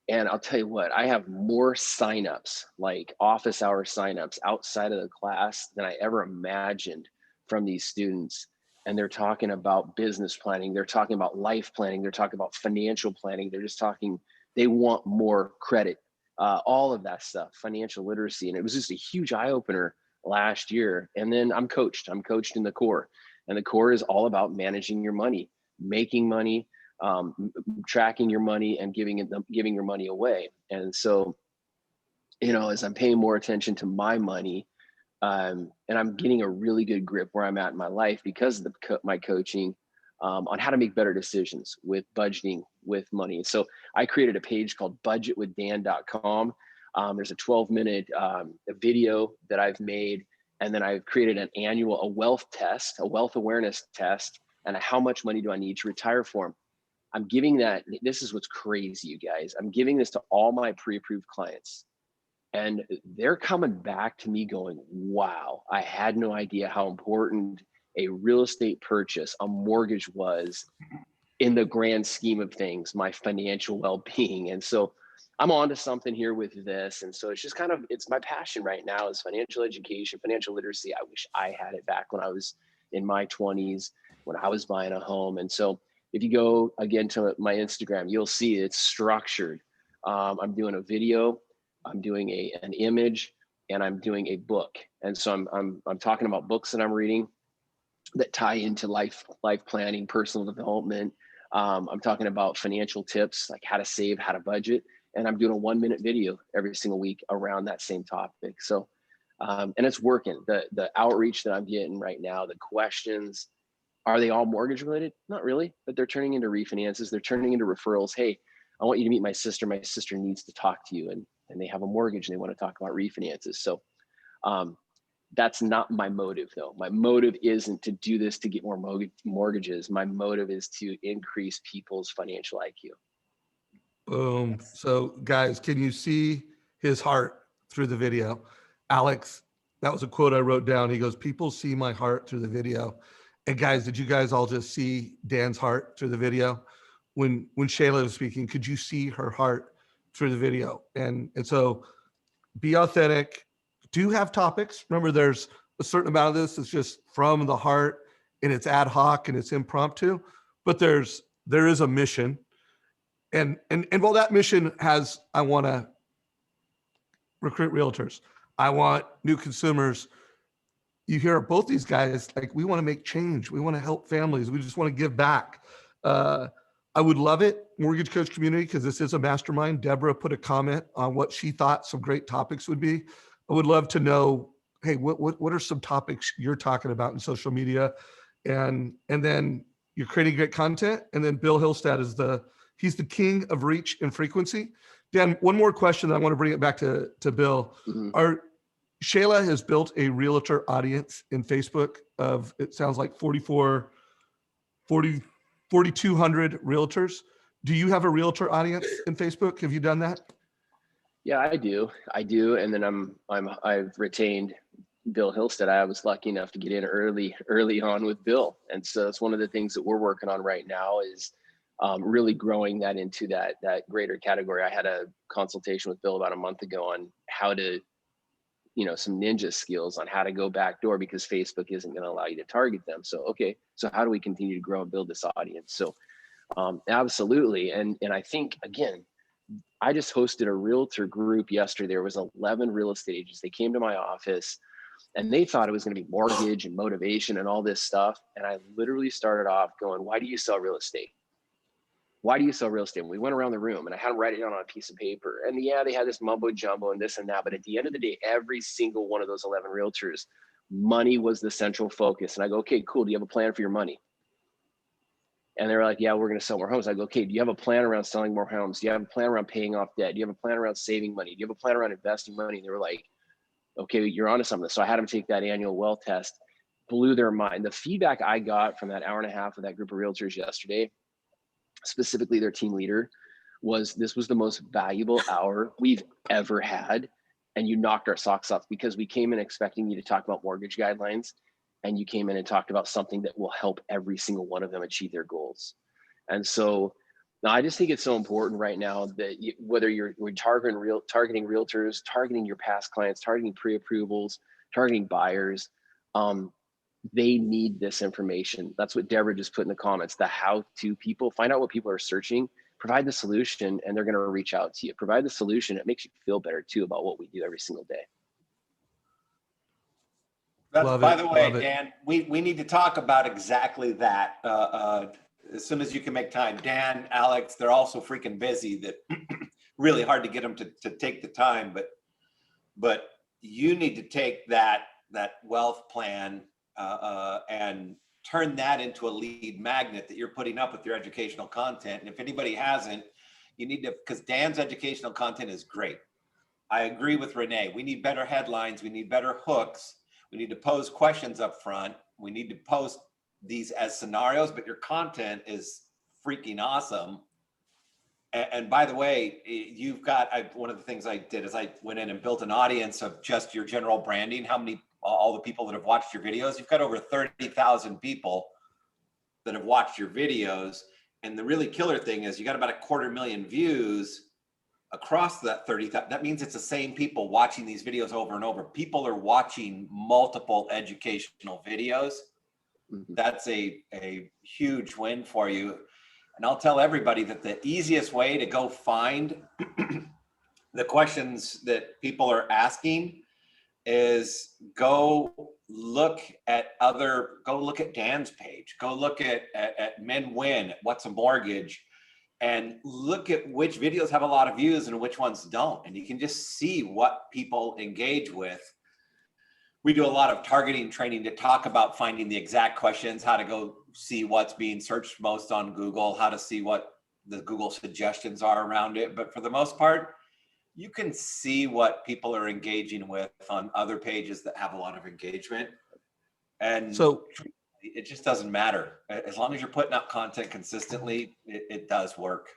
G: And I'll tell you what, I have more signups, like office hour signups outside of the class than I ever imagined from these students. And they're talking about business planning. They're talking about life planning. They're talking about financial planning. They're just talking, they want more credit, all of that stuff, financial literacy. And it was just a huge eye opener last year. And then I'm coached in the core, and the core is all about managing your money, making money, tracking your money, and giving your money away. And so, as I'm paying more attention to my money, and I'm getting a really good grip where I'm at in my life because of my coaching on how to make better decisions with budgeting with money. So I created a page called budgetwithdan.com. There's a 12-minute video that I've made, and then I've created a wealth test, a wealth awareness test, and how much money do I need to retire for? I'm giving that. This is what's crazy, you guys. I'm giving this to all my pre-approved clients. And they're coming back to me going, wow, I had no idea how important a real estate purchase, a mortgage was in the grand scheme of things, my financial well-being. And so I'm on to something here with this. And so it's just it's my passion right now is financial education, financial literacy. I wish I had it back when I was in my 20s, when I was buying a home. And so if you go again to my Instagram, you'll see it's structured. I'm doing a video, I'm doing an image, and I'm doing a book. And so I'm talking about books that I'm reading that tie into life planning, personal development. I'm talking about financial tips, like how to save, how to budget. And I'm doing a 1-minute video every single week around that same topic. So, and it's working. The outreach that I'm getting right now, the questions, are they all mortgage related? Not really, but they're turning into refinances. They're turning into referrals. Hey, I want you to meet my sister. My sister needs to talk to you, and they have a mortgage and they want to talk about refinances. So that's not my motive though. My motive isn't to do this to get more mortgages. My motive is to increase people's financial IQ.
B: Boom. So guys, can you see his heart through the video? Alex, that was a quote I wrote down. He goes, people see my heart through the video. And guys, did you guys all just see Dan's heart through the video? When Shayla was speaking, could you see her heart through the video? And so be authentic. Do have topics. Remember, there's a certain amount of this that's just from the heart and it's ad hoc and it's impromptu, but there is a mission. And while that mission has, I want to recruit realtors, I want new consumers. You hear both these guys, like, we want to make change. We want to help families. We just want to give back. I would love it, Mortgage Coach community, because this is a mastermind. Deborah put a comment on what she thought some great topics would be. I would love to know, hey, what are some topics you're talking about in social media? And then you're creating great content. And then Bill Hillestad is he's the king of reach and frequency. Dan, one more question that I want to bring it back to Bill.
G: Mm-hmm.
B: Shayla has built a realtor audience in Facebook of, it sounds like 4,200 realtors. Do you have a realtor audience in Facebook? Have you done that?
G: Yeah, I do. And then I've retained Bill Hillestad. I was lucky enough to get in early on with Bill. And so it's one of the things that we're working on right now is really growing that into that greater category. I had a consultation with Bill about a month ago on how to, some ninja skills on how to go backdoor, because Facebook isn't going to allow you to target them. So, okay, so how do we continue to grow and build this audience? So absolutely. And I think, again, I just hosted a realtor group yesterday. There was 11 real estate agents. They came to my office and they thought it was going to be mortgage and motivation and all this stuff. And I literally started off going, why do you sell real estate? Why do you sell real estate? And we went around the room and I had them write it down on a piece of paper. And yeah, they had this mumbo jumbo and this and that. But at the end of the day, every single one of those 11 realtors, money was the central focus. And I go, okay, cool. Do you have a plan for your money? And they're like, yeah, we're going to sell more homes. I go, okay, do you have a plan around selling more homes? Do you have a plan around paying off debt? Do you have a plan around saving money? Do you have a plan around investing money? And they were like, okay, you're onto something. So I had them take that annual wealth test, blew their mind. The feedback I got from that hour and a half with that group of realtors yesterday, specifically their team leader, was this was the most valuable hour we've ever had. And you knocked our socks off, because we came in expecting you to talk about mortgage guidelines, and you came in and talked about something that will help every single one of them achieve their goals. And so now I just think it's so important right now that whether we're targeting realtors, targeting your past clients, targeting pre-approvals, targeting buyers, they need this information. That's what Deborah just put in the comments, the how-to people. Find out what people are searching, provide the solution, and they're going to reach out to you. Provide the solution. It makes you feel better too about what we do every single day.
D: By the way, Dan, we need to talk about exactly that as soon as you can make time. Dan, Alex, they're all so freaking busy that really hard to get them to take the time. But you need to take that wealth plan and turn that into a lead magnet that you're putting up with your educational content. And if anybody hasn't, you need to, because Dan's educational content is great. I agree with Renee. We need better headlines. We need better hooks. We need to pose questions up front. We need to post these as scenarios, but your content is freaking awesome. And by the way, you've got, one of the things I did is I went in and built an audience of just your general branding. How many, all the people that have watched your videos, you've got over 30,000 people that have watched your videos. And the really killer thing is you got about 250,000 views across that 30,000. That means it's the same people watching these videos over and over. People are watching multiple educational videos. That's a huge win for you. And I'll tell everybody that the easiest way to go find the questions that people are asking is go look at Dan's page, go look at Men Win, What's a Mortgage, and look at which videos have a lot of views and which ones don't. And you can just see what people engage with. We do a lot of targeting training to talk about finding the exact questions, how to go see what's being searched most on Google, how to see what the Google suggestions are around it. But for the most part, you can see what people are engaging with on other pages that have a lot of engagement. And so it just doesn't matter. As long as you're putting out content consistently, it does work.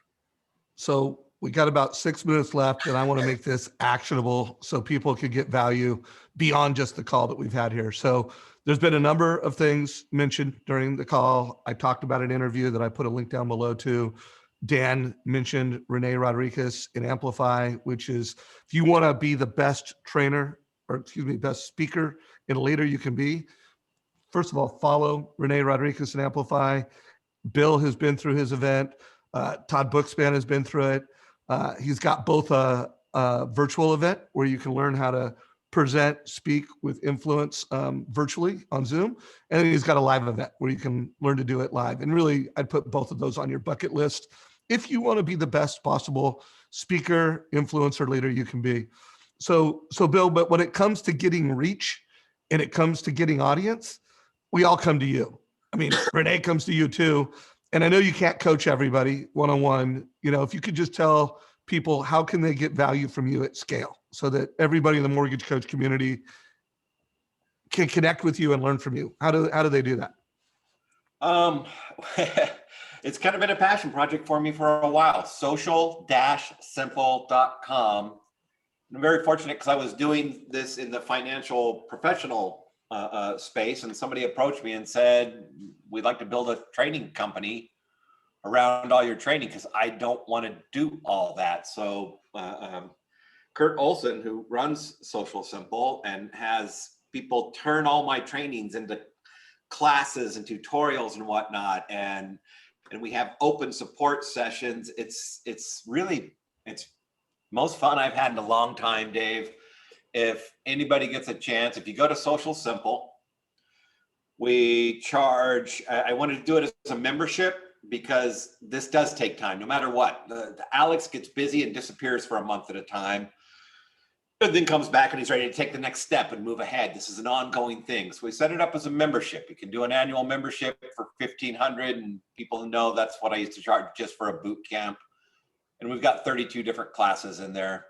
B: So we got about 6 minutes left, and I want to make this actionable so people can get value beyond just the call that we've had here. So there's been a number of things mentioned during the call. I talked about an interview that I put a link down below to. Dan mentioned Renee Rodriguez in Amplify, which is, if you want to be the best trainer, or best speaker and leader you can be, first of all, follow Renee Rodriguez and Amplify. Bill has been through his event. Todd Bookspan has been through it. He's got both a virtual event where you can learn how to present, speak with influence virtually on Zoom. And then he's got a live event where you can learn to do it live. And really, I'd put both of those on your bucket list if you want to be the best possible speaker, influencer, leader you can be. So Bill, but when it comes to getting reach and it comes to getting audience, we all come to you. I mean, Renee comes to you too. And I know you can't coach everybody one-on-one. You know, if you could just tell people how can they get value from you at scale so that everybody in the mortgage coach community can connect with you and learn from you. How do they do that?
D: It's kind of been a passion project for me for a while. Social-simple.com. I'm very fortunate because I was doing this in the financial professional space, and somebody approached me and said, we'd like to build a training company around all your training because I don't want to do all that. So Kurt Olson, who runs Social Simple and has people turn all my trainings into classes and tutorials and whatnot, and we have open support sessions. It's most fun I've had in a long time, Dave. If anybody gets a chance, if you go to Social Simple, we charge, I wanted to do it as a membership because this does take time, no matter what. The Alex gets busy and disappears for a month at a time, and then comes back and he's ready to take the next step and move ahead. This is an ongoing thing. So we set it up as a membership. You can do an annual membership for $1,500, and people know that's what I used to charge just for a boot camp. And we've got 32 different classes in there.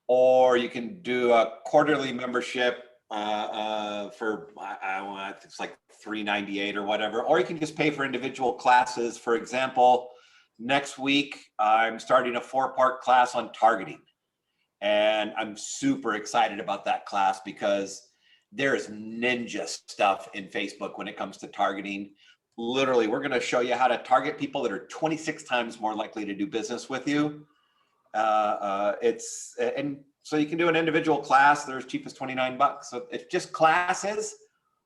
D: Or you can do a quarterly membership for, it's like $398 or whatever. Or you can just pay for individual classes. For example, next week, I'm starting a 4-part class on targeting. And I'm super excited about that class because there's ninja stuff in Facebook when it comes to targeting. Literally, we're going to show you how to target people that are 26 times more likely to do business with you. And so you can do an individual class. They're as cheap as $29. So it's just classes.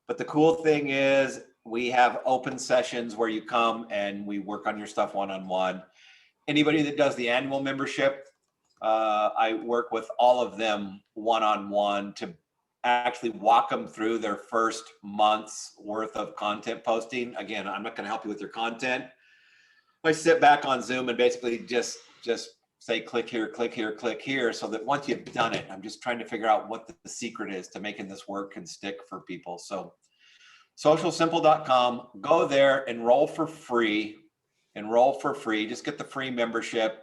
D: But the cool thing is we have open sessions where you come and we work on your stuff one-on-one. Anybody that does the annual membership, I work with all of them one-on-one to actually walk them through their first month's worth of content posting. Again, I'm not going to help you with your content. I sit back on Zoom and basically just say, click here, click here, click here. So that once you've done it, I'm just trying to figure out what the secret is to making this work and stick for people. So socialsimple.com, go there, enroll for free, just get the free membership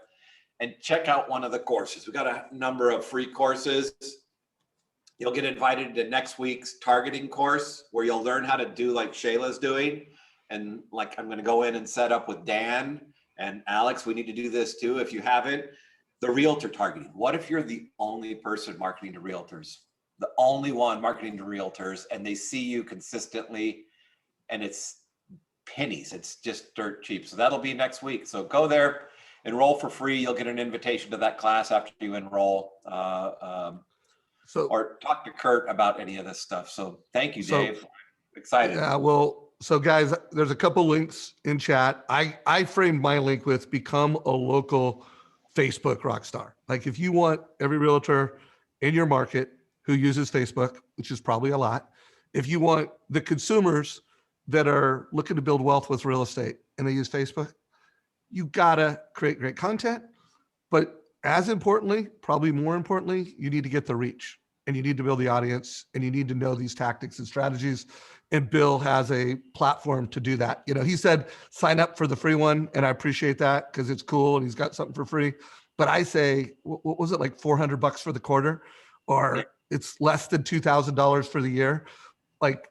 D: and check out one of the courses. We've got a number of free courses. You'll get invited to next week's targeting course where you'll learn how to do like Shayla's doing. And like, I'm going to go in and set up with Dan and Alex. We need to do this too. If you haven't, the realtor targeting. What if you're the only person marketing to realtors, the only one marketing to realtors, and they see you consistently and it's pennies, it's just dirt cheap. So that'll be next week. So go there, enroll for free. You'll get an invitation to that class after you enroll. Or talk to Kurt about any of this stuff. So thank you, Dave. Excited.
B: Yeah, well, so guys, there's a couple links in chat. I framed my link with become a local Facebook rock star. Like if you want every realtor in your market who uses Facebook, which is probably a lot, if you want the consumers that are looking to build wealth with real estate and they use Facebook, you gotta create great content. But as importantly, probably more importantly, you need to get the reach and you need to build the audience and you need to know these tactics and strategies. And Bill has a platform to do that. You know, he said, sign up for the free one. And I appreciate that because it's cool and he's got something for free. But I say, what was it, like $400 for the quarter? Or it's less than $2,000 for the year. Like,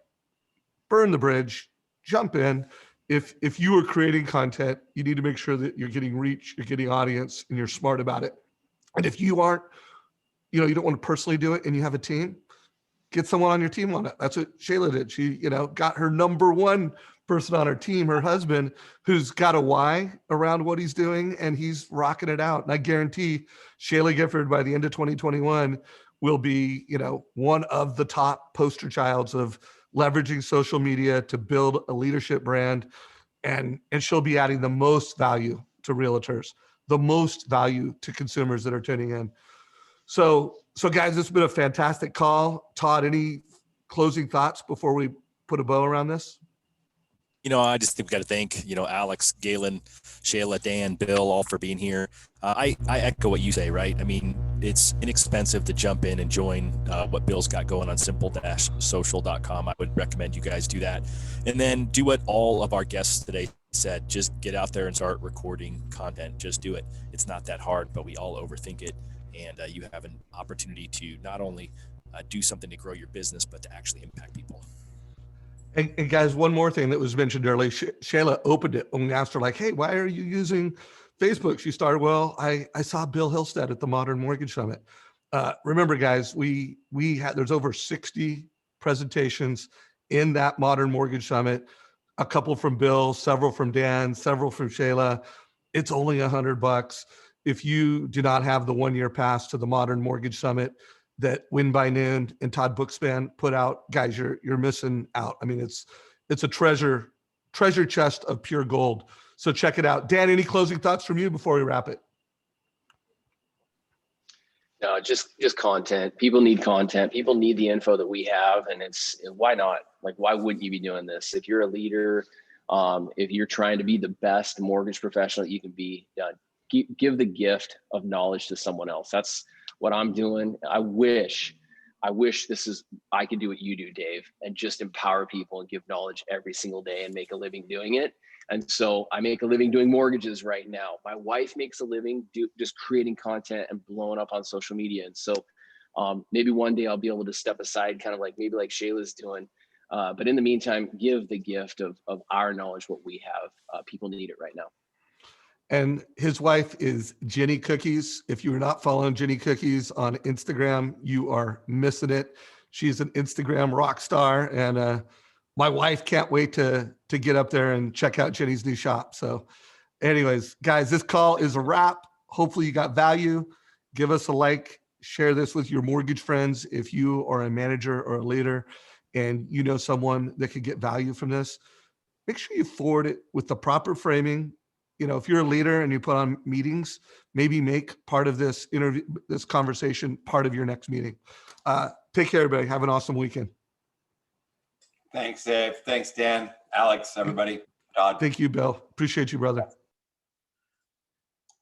B: burn the bridge, jump in. If you are creating content, you need to make sure that you're getting reach, you're getting audience, and you're smart about it. And if you aren't, you don't want to personally do it and you have a team, get someone on your team on it. That's what Shayla did. She, got her number one person on her team, her husband, who's got a why around what he's doing and he's rocking it out. And I guarantee Shayla Gifford by the end of 2021 will be, one of the top poster childs of leveraging social media to build a leadership brand. And she'll be adding the most value to realtors, the most value to consumers that are tuning in. So guys, this has been a fantastic call. Todd, any closing thoughts before we put a bow around this?
C: I just think we got to thank, Alex, Galen, Shayla, Dan, Bill, all for being here. I echo what you say, right? I mean, it's inexpensive to jump in and join what Bill's got going on simple-social.com. I would recommend you guys do that. And then do what all of our guests today said. Just get out there and start recording content. Just do it. It's not that hard, but we all overthink it. And you have an opportunity to not only do something to grow your business, but to actually impact people.
B: And guys, one more thing that was mentioned earlier, Shayla opened it when we asked her, like, hey, why are you using Facebook? She started, well, I saw Bill Hillestad at the Modern Mortgage Summit. Remember, guys, there's over 60 presentations in that Modern Mortgage Summit, a couple from Bill, several from Dan, several from Shayla. It's only $100. If you do not have the 1-year pass to the Modern Mortgage Summit that Win by Noon and Todd Bookspan put out, guys, you're missing out. I mean, it's a treasure chest of pure gold. So check it out. Dan, any closing thoughts from you before we wrap it?
G: No, just content. People need content. People need the info that we have, and why not? Like, why wouldn't you be doing this? If you're a leader, if you're trying to be the best mortgage professional that you can be, give the gift of knowledge to someone else. That's what I'm doing. I wish I could do what you do, Dave, and just empower people and give knowledge every single day and make a living doing it. And so I make a living doing mortgages right now. My wife makes a living just creating content and blowing up on social media. And so maybe one day I'll be able to step aside, kind of like maybe like Shayla's doing. But in the meantime, give the gift of our knowledge, what we have. People need it right now.
B: And his wife is Jenny Cookies. If you are not following Jenny Cookies on Instagram, you are missing it. She's an Instagram rock star, and my wife can't wait to get up there and check out Jenny's new shop. So anyways, guys, this call is a wrap. Hopefully you got value. Give us a like, share this with your mortgage friends. If you are a manager or a leader and you know someone that could get value from this, make sure you forward it with the proper framing. If you're a leader and you put on meetings, maybe make part of this interview, this conversation, part of your next meeting. Take care, everybody. Have an awesome weekend.
D: Thanks, Dave. Thanks, Dan, Alex, everybody. Todd.
B: Thank you, Bill. Appreciate you, brother.